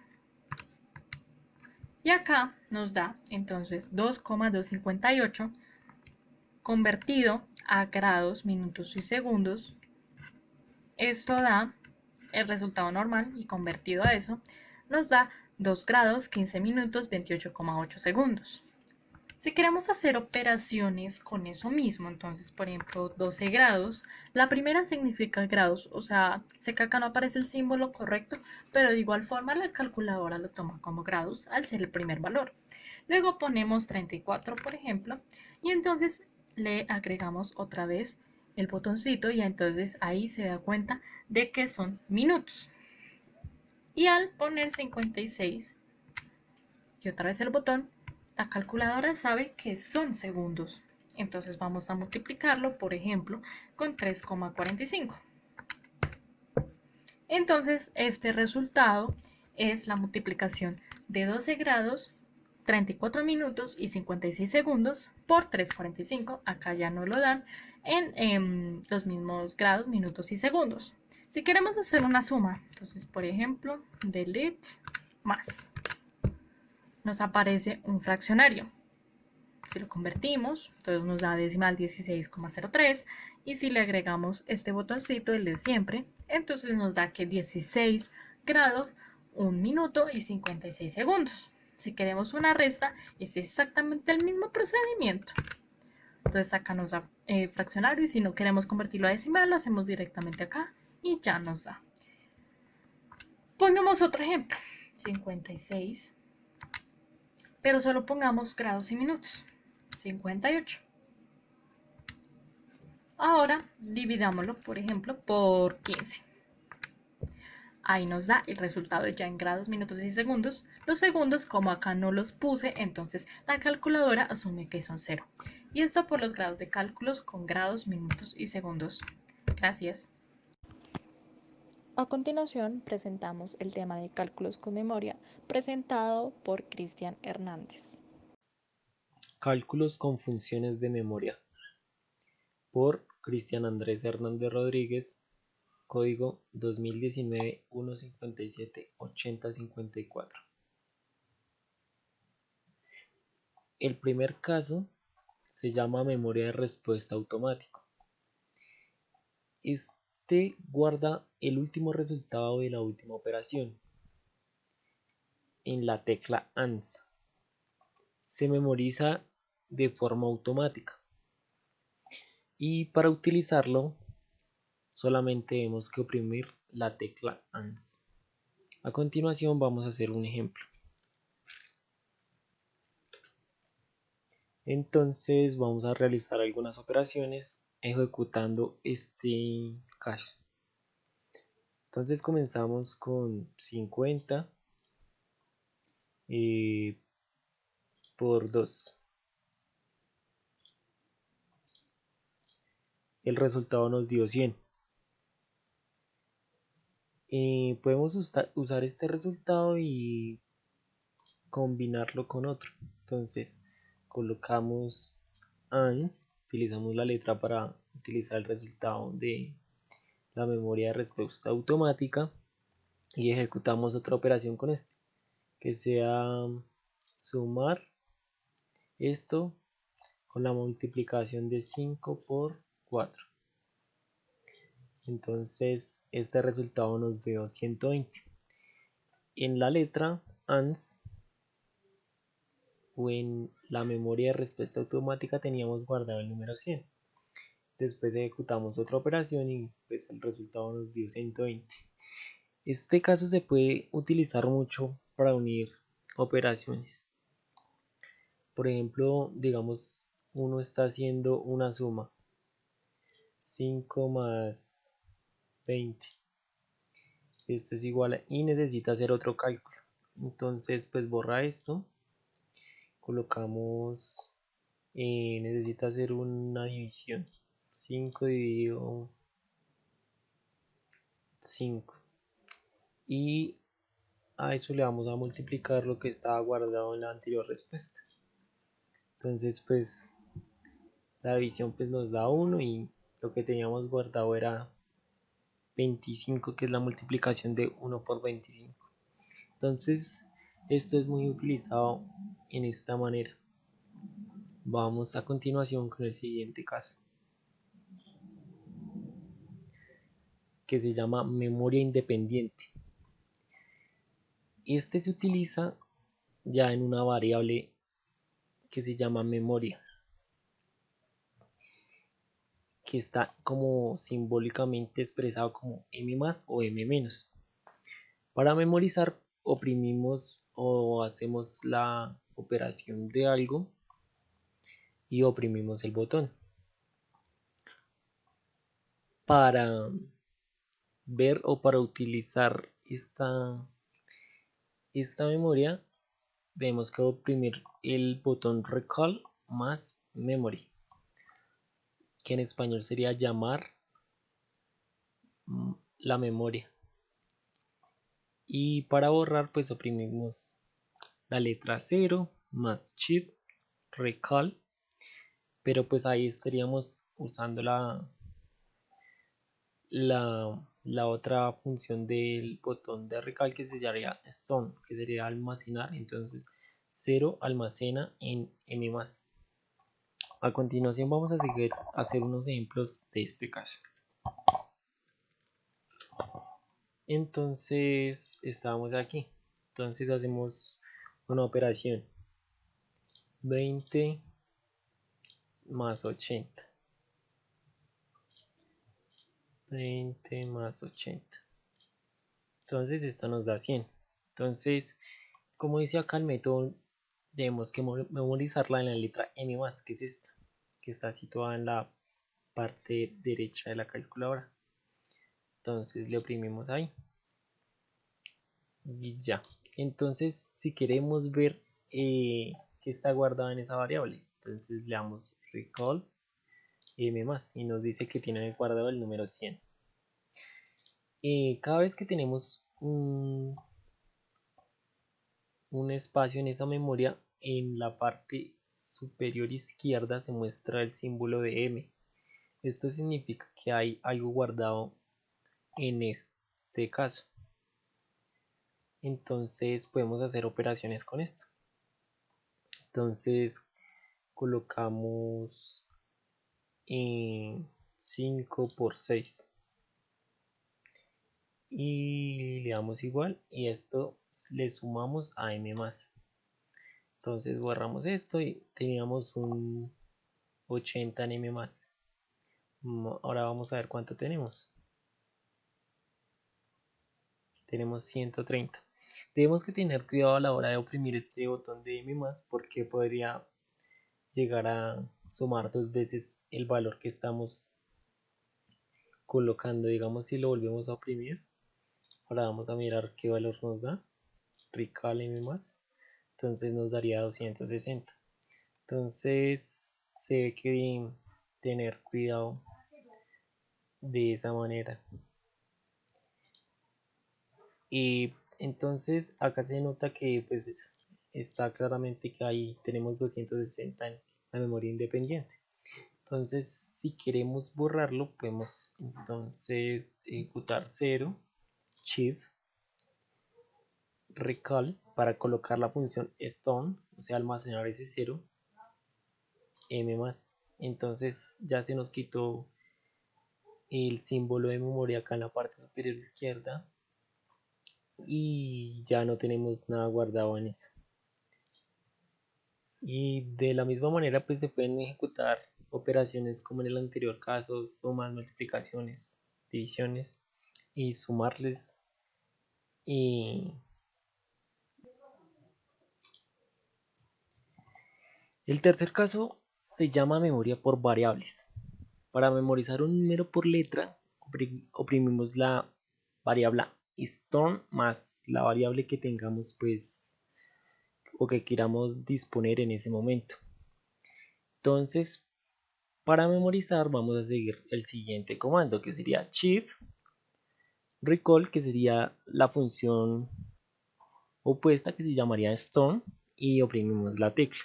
Y acá nos da entonces 2,258 convertido a grados, minutos y segundos. Esto da el resultado normal y convertido a eso nos da 2 grados 15 minutos 28,8 segundos. Si queremos hacer operaciones con eso mismo, entonces, por ejemplo, 12 grados, la primera significa grados, o sea, sé que acá no aparece el símbolo correcto, pero de igual forma la calculadora lo toma como grados al ser el primer valor. Luego ponemos 34, por ejemplo, y entonces le agregamos otra vez el botoncito y entonces ahí se da cuenta de que son minutos. Y al poner 56 y otra vez el botón, la calculadora sabe que son segundos. Entonces vamos a multiplicarlo, por ejemplo, con 3,45. Entonces este resultado es la multiplicación de 12 grados, 34 minutos y 56 segundos por 3,45. Acá ya no lo dan en los mismos grados, minutos y segundos. Si queremos hacer una suma, entonces por ejemplo, delete más, nos aparece un fraccionario. Si lo convertimos, entonces nos da decimal 16,03 y si le agregamos este botoncito, el de siempre, entonces nos da que 16 grados, 1 minuto y 56 segundos. Si queremos una resta, es exactamente el mismo procedimiento. Entonces acá nos da fraccionario y si no queremos convertirlo a decimal, lo hacemos directamente acá y ya nos da. Pongamos otro ejemplo, 56, pero solo pongamos grados y minutos. 58. Ahora dividámoslo, por ejemplo, por 15. Ahí nos da el resultado ya en grados, minutos y segundos. Los segundos, como acá no los puse, entonces la calculadora asume que son 0. Y esto por los grados de cálculos con grados, minutos y segundos. Gracias. A continuación presentamos el tema de cálculos con memoria presentado por Cristian Hernández. Cálculos con funciones de memoria por Cristian Andrés Hernández Rodríguez, código 2019-157-8054. El primer caso se llama memoria de respuesta automático. Este guarda el último resultado de la última operación en la tecla ANS. Se memoriza de forma automática y para utilizarlo solamente tenemos que oprimir la tecla ANS. A continuación vamos a hacer un ejemplo. Entonces vamos a realizar algunas operaciones ejecutando este cache. Entonces comenzamos con 50 por 2. El resultado nos dio 100. Podemos usar este resultado y combinarlo con otro. Entonces colocamos ANS, utilizamos la letra para utilizar el resultado de la memoria de respuesta automática y ejecutamos otra operación con este, que sea sumar esto con la multiplicación de 5 por 4. Entonces este resultado nos dio 120. En la letra ANS o en la memoria de respuesta automática teníamos guardado el número 100. Después ejecutamos otra operación y pues el resultado nos dio 120. Este caso se puede utilizar mucho para unir operaciones. Por ejemplo, digamos, uno está haciendo una suma. 5 más 20. Esto es igual y necesita hacer otro cálculo. Entonces, pues borra esto. Colocamos, necesita hacer una división. 5 dividido 5. Y a eso le vamos a multiplicar lo que estaba guardado en la anterior respuesta. Entonces, pues la división pues nos da 1 y lo que teníamos guardado era 25, que es la multiplicación de 1 por 25. Entonces esto es muy utilizado en esta manera. Vamos a continuación con el siguiente caso. que se llama memoria independiente. Este se utiliza ya en una variable que se llama memoria, que está como simbólicamente expresado como m más o m menos. Para memorizar oprimimos o hacemos la operación de algo y oprimimos el botón. Para ver o para utilizar esta memoria tenemos que oprimir el botón recall más memory, que en español sería llamar la memoria. Y para borrar pues oprimimos la letra 0 más shift recall, pero pues ahí estaríamos usando la otra función del botón de recall, que se llamaría stone, que sería almacenar. Entonces 0 almacena en m+. A continuación vamos a seguir a hacer unos ejemplos de este caso. Entonces estamos aquí. Entonces hacemos una operación 20 más 80. 20 más 80. Entonces esto nos da 100. Entonces, como dice acá el método, tenemos que memorizarla en la letra m+, que es esta, que está situada en la parte derecha de la calculadora. Entonces le oprimimos ahí y ya. Entonces, si queremos ver qué está guardado en esa variable, entonces le damos recall m+, y nos dice que tiene guardado el número 100. Cada vez que tenemos un espacio en esa memoria, en la parte superior izquierda se muestra el símbolo de M. Esto significa que hay algo guardado en este caso. Entonces podemos hacer operaciones con esto. Entonces colocamos 5 por 6 y le damos igual, y esto le sumamos a m+. Entonces borramos esto y teníamos un 80 en m+. Ahora vamos a ver cuánto tenemos. Tenemos 130. Tenemos que tener cuidado a la hora de oprimir este botón de m+, porque podría llegar a sumar 2 veces el valor que estamos colocando. Digamos, si lo volvemos a oprimir, ahora vamos a mirar qué valor nos da. Recall m+, entonces nos daría 260. Entonces se ve que bien tener cuidado de esa manera. Y entonces acá se nota que pues está claramente que ahí tenemos 260 en la memoria independiente. Entonces, si queremos borrarlo, podemos entonces ejecutar 0 shift recall para colocar la función stone, o sea, almacenar ese 0 m+. Entonces ya se nos quitó el símbolo de memoria acá en la parte superior izquierda y ya no tenemos nada guardado en eso. Y de la misma manera pues se pueden ejecutar operaciones como en el anterior caso: sumas, multiplicaciones, divisiones, y sumarles. Y el tercer caso se llama memoria por variables. Para memorizar un número por letra, oprimimos la variable stone más la variable que tengamos pues o que queramos disponer en ese momento. Entonces, para memorizar vamos a seguir el siguiente comando, que sería shift recall, que sería la función opuesta, que se llamaría stone, y oprimimos la tecla.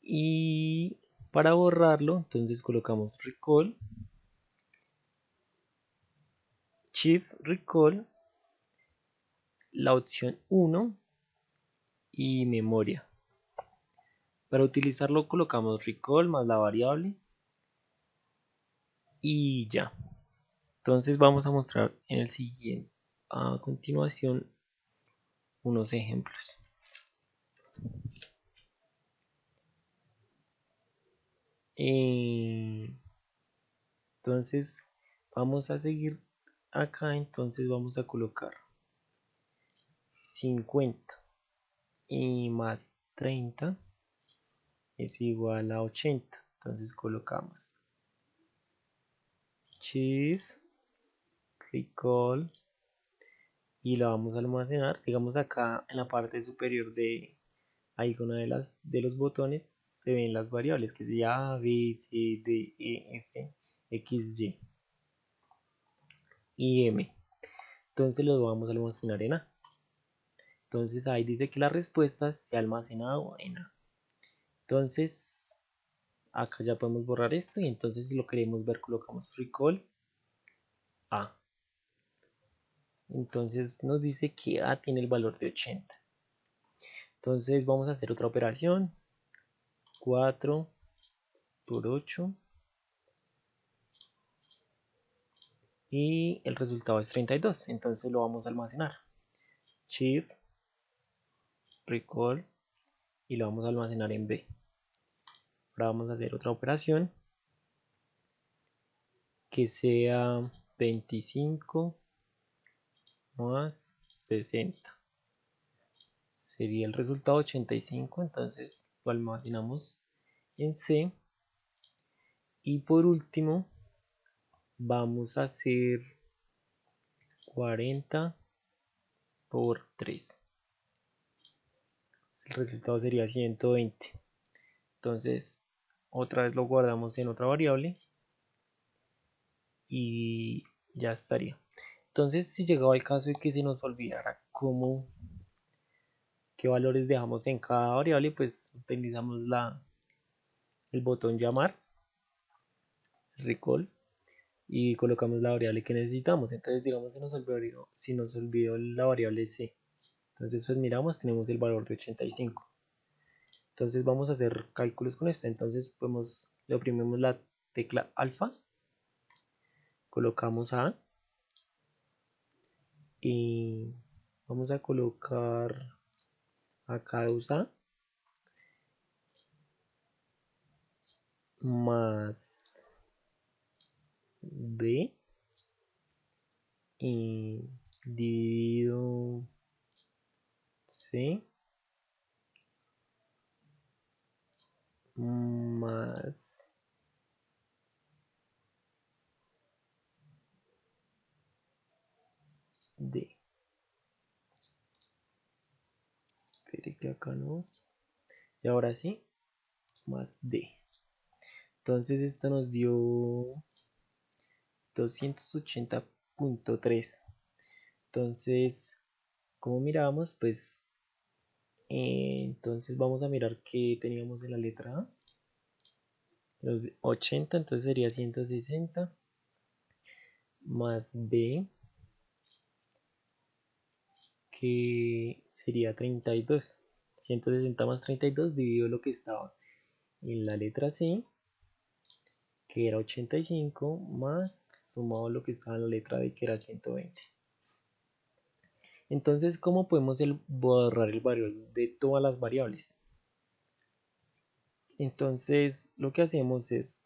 Y para borrarlo, entonces colocamos recall, shift recall, la opción 1 y memoria. Para utilizarlo colocamos recall más la variable y ya. Entonces vamos a mostrar en el siguiente, a continuación, unos ejemplos. Entonces vamos a seguir acá, entonces vamos a colocar 50 y más 30 es igual a 80. Entonces colocamos shift, recall y lo vamos a almacenar. Digamos acá en la parte superior de alguna de los botones se ven las variables que sería A, B, C, D, E, F, X, Y M. Entonces los vamos a almacenar en A. Entonces ahí dice que la respuesta se ha almacenado en A. Entonces acá ya podemos borrar esto y entonces si lo queremos ver colocamos recall A. Entonces nos dice que A tiene el valor de 80. Entonces vamos a hacer otra operación. 4 por 8 y el resultado es 32. Entonces lo vamos a almacenar. Shift, recall y lo vamos a almacenar en B. Ahora vamos a hacer otra operación que sea 25 más 60. Sería el resultado 85, entonces lo almacenamos en C. Y por último vamos a hacer 40 por 3. El resultado sería 120. Entonces otra vez lo guardamos en otra variable y ya estaría. Entonces si llegaba el caso de que se nos olvidara qué valores dejamos en cada variable, pues utilizamos el botón llamar, recall, y colocamos la variable que necesitamos. Entonces digamos si nos olvidó la variable C, entonces pues miramos, tenemos el valor de 85. Entonces vamos a hacer cálculos con esto. Entonces le oprimimos la tecla alfa, colocamos A y vamos a colocar acá 2A más B y dividido C más D. Espere que acá no. Y ahora sí, más D. Entonces esto nos dio 280.3. Entonces, como mirábamos, pues entonces vamos a mirar que teníamos en la letra A. Los 80, entonces sería 160 más B, que sería 32. 160 más 32 dividido lo que estaba en la letra C, que era 85, más sumado lo que estaba en la letra D, que era 120. Entonces, ¿cómo podemos borrar el valor de todas las variables? Entonces, lo que hacemos es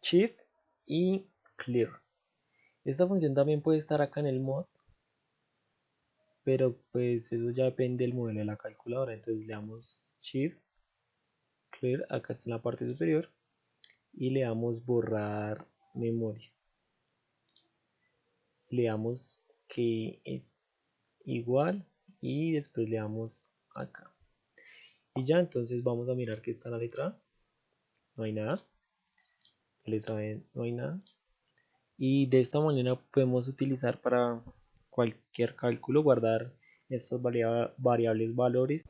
shift y clear. Esta función también puede estar acá en el mod, pero pues eso ya depende del modelo de la calculadora. Entonces le damos shift, clear, acá está en la parte superior, y le damos borrar memoria. Le damos que es igual y después le damos acá. Y ya, entonces vamos a mirar que está la letra A, no hay nada. La letra B no hay nada. Y de esta manera podemos utilizar para cualquier cálculo, guardar estas variables valores.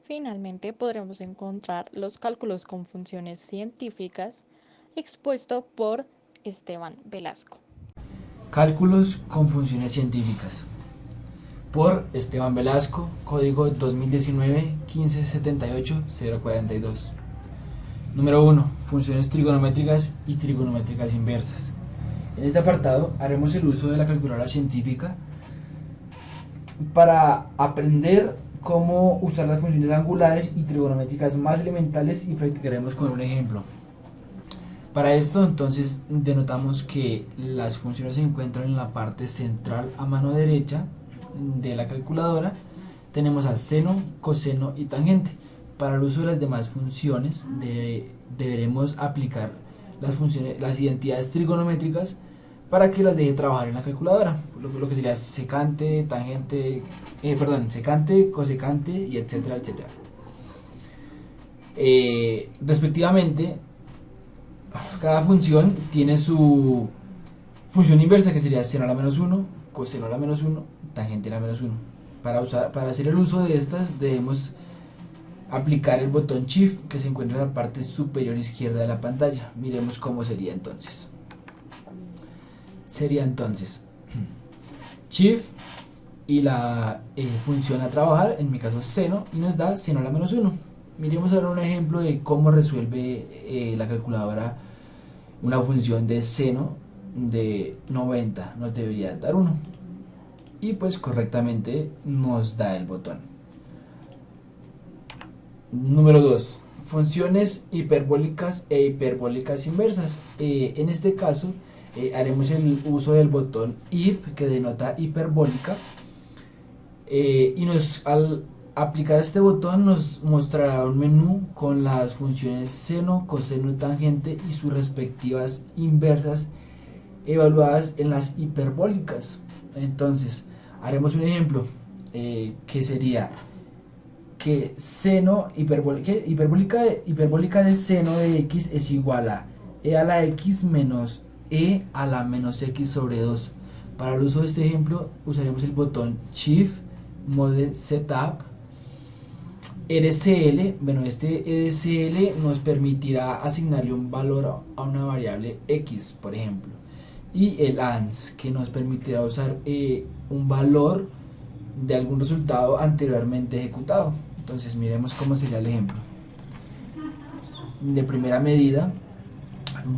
Finalmente podremos encontrar los cálculos con funciones científicas expuesto por Esteban Velasco. Cálculos con funciones científicas. Por Esteban Velasco, código 2019-1578-042. Número 1. Funciones trigonométricas y trigonométricas inversas. En este apartado haremos el uso de la calculadora científica para aprender cómo usar las funciones angulares y trigonométricas más elementales y practicaremos con un ejemplo. Para esto entonces denotamos que las funciones se encuentran en la parte central a mano derecha de la calculadora. Tenemos a seno, coseno y tangente. Para el uso de las demás funciones deberemos aplicar las identidades trigonométricas para que las deje trabajar en la calculadora, lo que sería secante, tangente, secante, cosecante y etcétera, etcétera. Respectivamente, cada función tiene su función inversa, que sería seno a la menos 1, coseno a la menos 1, tangente a la menos 1. Para hacer el uso de estas debemos aplicar el botón Shift que se encuentra en la parte superior izquierda de la pantalla. Miremos cómo sería entonces. Shift y la función a trabajar, en mi caso seno, y nos da seno a la menos 1. Miremos ahora un ejemplo de cómo resuelve la calculadora una función de seno de 90. Nos debería dar 1 y pues correctamente nos da el botón. Número 2. Funciones hiperbólicas e hiperbólicas inversas. En este caso haremos el uso del botón hip, que denota hiperbólica, y al aplicar este botón nos mostrará un menú con las funciones seno, coseno y tangente y sus respectivas inversas evaluadas en las hiperbólicas. Entonces haremos un ejemplo que sería que seno hiperbólica de seno de x es igual a e a la x menos e a la menos x sobre 2. Para el uso de este ejemplo usaremos el botón Shift, Mode Setup, RCL. Bueno, este RCL nos permitirá asignarle un valor a una variable x, por ejemplo, y el ANS, que nos permitirá usar un valor de algún resultado anteriormente ejecutado. Entonces miremos cómo sería el ejemplo. De primera medida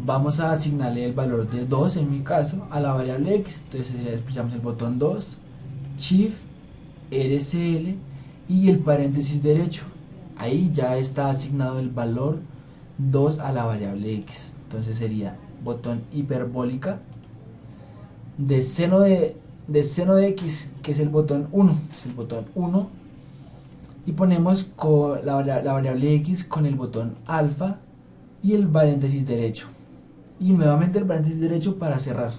vamos a asignarle el valor de 2, en mi caso, a la variable x. Entonces desplegamos el botón 2, Shift, RCL y el paréntesis derecho. Ahí ya está asignado el valor 2 a la variable x. Entonces sería botón hiperbólica de seno de x, que es el botón 1. Es el botón 1. Y ponemos la variable x con el botón alfa y el paréntesis derecho. Y nuevamente el paréntesis derecho para cerrar.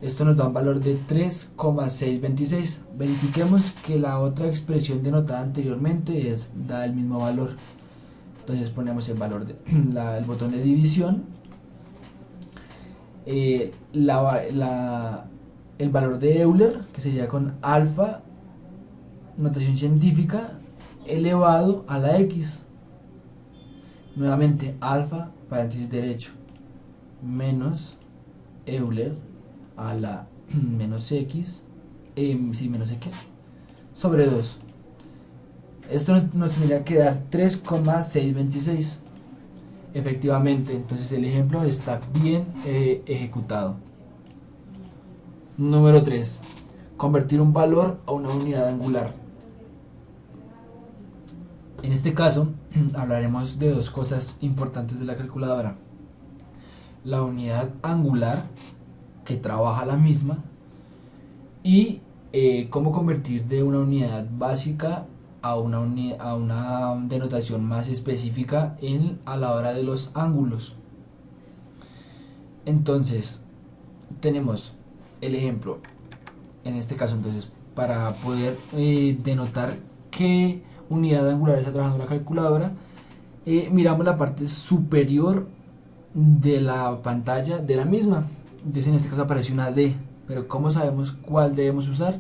Esto nos da un valor de 3,626. Verifiquemos que la otra expresión denotada anteriormente da el mismo valor. Entonces ponemos el valor el botón de división, el valor de Euler, que sería con alfa, notación científica, elevado a la x. Nuevamente alfa, paréntesis derecho, menos Euler a la menos x, menos x sobre 2. Esto nos tendría que dar 3,626. Efectivamente, entonces el ejemplo está bien ejecutado. Número 3. Convertir un valor a una unidad angular. En este caso hablaremos de dos cosas importantes de la calculadora: la unidad angular, que trabaja la misma, y cómo convertir de una unidad básica a una denotación más específica a la hora de los ángulos. Entonces tenemos el ejemplo. En este caso, entonces, para poder denotar qué unidad angular está trabajando la calculadora, miramos la parte superior de la pantalla de la misma. Entonces en este caso aparece una D, pero ¿cómo sabemos cuál debemos usar?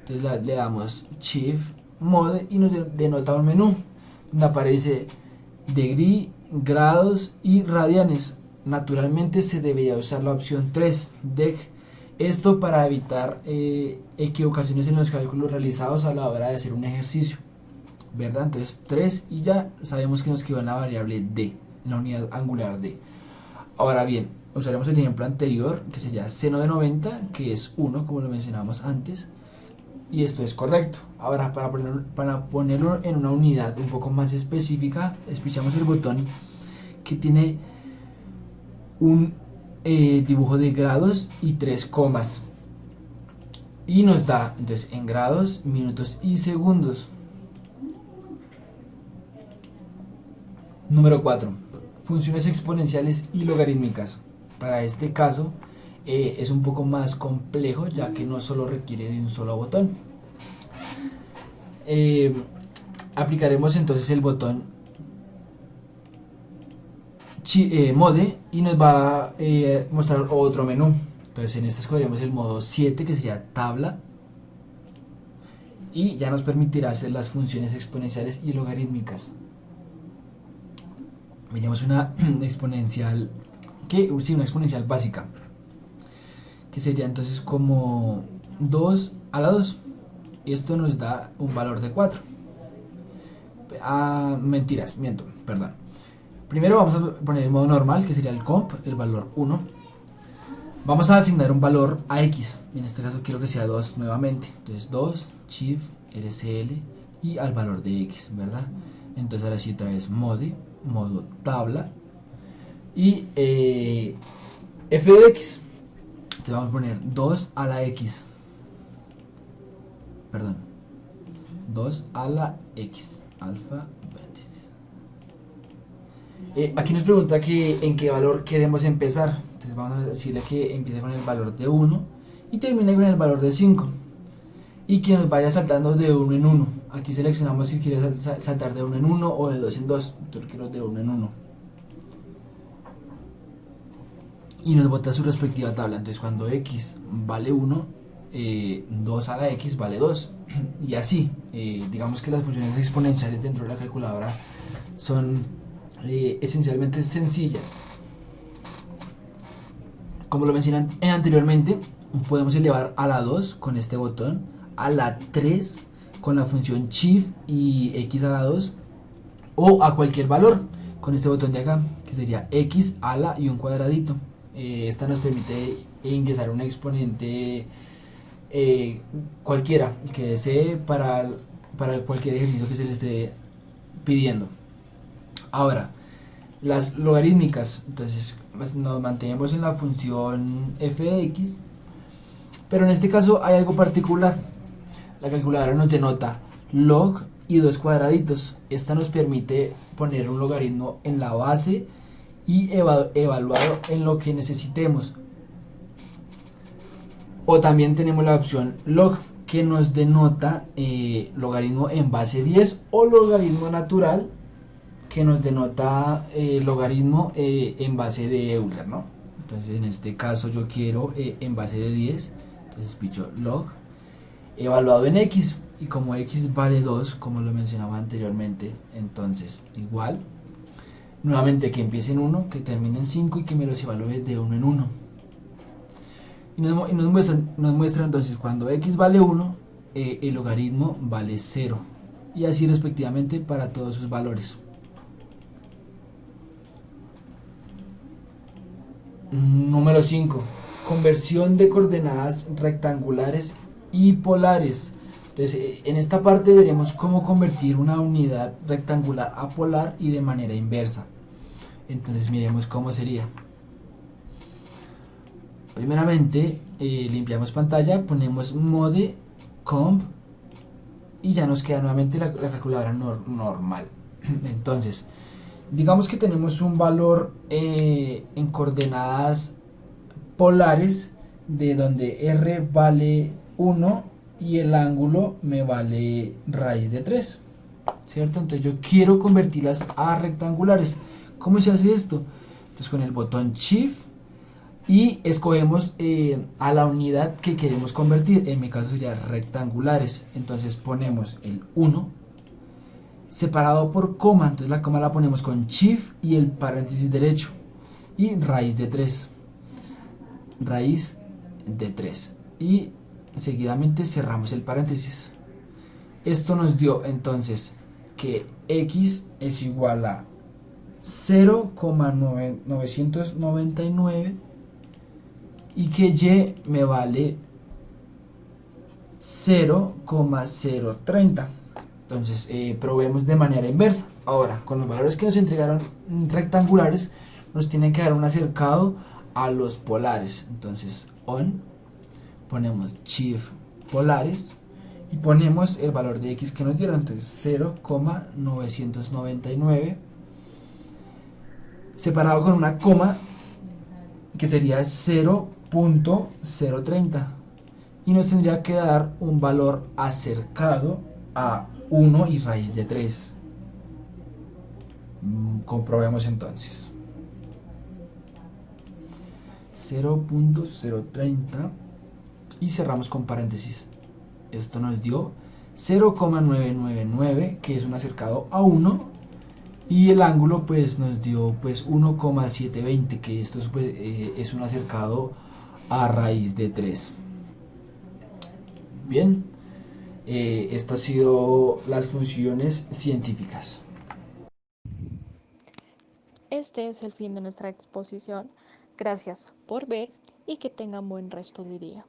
Entonces le damos Shift, Mode y nos denota un menú donde aparece degree, grados y radianes. Naturalmente se debería usar la opción 3, Deg. Esto para evitar equivocaciones en los cálculos realizados a la hora de hacer un ejercicio, ¿verdad? Entonces 3 y ya sabemos que nos quedó en la variable D, en la unidad angular D. Ahora bien, usaremos el ejemplo anterior, que sería seno de 90, que es 1, como lo mencionamos antes, y esto es correcto. Ahora, para ponerlo en una unidad un poco más específica, espichamos el botón que tiene un dibujo de grados y 3 comas, y nos da entonces en grados, minutos y segundos. Número 4. Funciones exponenciales y logarítmicas. Para este caso es un poco más complejo, ya que no solo requiere de un solo botón. Aplicaremos entonces el botón Mode y nos va a mostrar otro menú. Entonces en este escogeremos el modo 7, que sería tabla, y ya nos permitirá hacer las funciones exponenciales y logarítmicas. Miremos una exponencial una exponencial básica, que sería entonces como 2 a la 2, y esto nos da un valor de 4. Perdón. Primero vamos a poner el modo normal, que sería el comp, el valor 1. Vamos a asignar un valor a x, en este caso quiero que sea 2 nuevamente, entonces 2, shift, RCL y al valor de x, ¿verdad? Entonces ahora sí otra vez modo tabla y f de x. Entonces vamos a poner 2 a la x, perdón, 2 a la x, alfa, paréntesis. Aquí nos pregunta que en qué valor queremos empezar. Entonces vamos a decirle que empiece con el valor de 1 y termine con el valor de 5, y que nos vaya saltando de 1 en 1. Aquí seleccionamos si quiere saltar de 1 en 1 o de 2 en 2. Yo quiero de 1 en 1. Y nos bota su respectiva tabla. Entonces cuando x vale 1, 2 a la x vale 2. Y así, digamos que las funciones exponenciales dentro de la calculadora son esencialmente sencillas. Como lo mencioné anteriormente, podemos elevar a la 2 con este botón, a la 3 con la función shift y x a la 2, o a cualquier valor con este botón de acá, que sería x a la y un cuadradito. Esta nos permite ingresar un exponente cualquiera que desee para cualquier ejercicio que se le esté pidiendo. Ahora, las logarítmicas, entonces nos mantenemos en la función f de x, pero en este caso hay algo particular. La calculadora nos denota log y dos cuadraditos. Esta nos permite poner un logaritmo en la base y evaluarlo en lo que necesitemos. O también tenemos la opción log, que nos denota logaritmo en base 10, o logaritmo natural, que nos denota logaritmo en base de Euler, ¿no? Entonces en este caso yo quiero en base de 10, entonces picho log evaluado en x, y como x vale 2, como lo mencionaba anteriormente, entonces igual, nuevamente que empiece en 1, que termine en 5 y que me los evalúe de 1 en 1. Y nos muestra entonces cuando x vale 1, el logaritmo vale 0, y así respectivamente para todos sus valores. Número 5. Conversión de coordenadas rectangulares y polares. Entonces, en esta parte veremos cómo convertir una unidad rectangular a polar y de manera inversa. Entonces miremos cómo sería. Primeramente limpiamos pantalla, ponemos mode comp y ya nos queda nuevamente la calculadora normal. Entonces, digamos que tenemos un valor en coordenadas polares, de donde r vale 1 y el ángulo me vale raíz de 3, ¿cierto? Entonces yo quiero convertirlas a rectangulares. ¿Cómo se hace esto? Entonces con el botón Shift y escogemos a la unidad que queremos convertir. En mi caso sería rectangulares. Entonces ponemos el 1 separado por coma, entonces la coma la ponemos con Shift y el paréntesis derecho, y raíz de 3, raíz de 3, y seguidamente cerramos el paréntesis. Esto nos dio entonces que x es igual a 0,999 y que y me vale 0,030. Entonces probemos de manera inversa. Ahora, con los valores que nos entregaron rectangulares, nos tienen que dar un acercado a los polares. Entonces, on, ponemos shift polares y ponemos el valor de x que nos dieron. Entonces, 0,999 separado con una coma que sería 0,030 y nos tendría que dar un valor acercado a 1 y raíz de 3. Comprobemos entonces. 0,030 y cerramos con paréntesis. Esto nos dio 0,999, que es un acercado a 1, y el ángulo pues nos dio pues 1,720, que esto es un acercado a raíz de 3. Bien, esto ha sido las funciones científicas. Este es el fin de nuestra exposición. Gracias por ver y que tengan buen resto de día.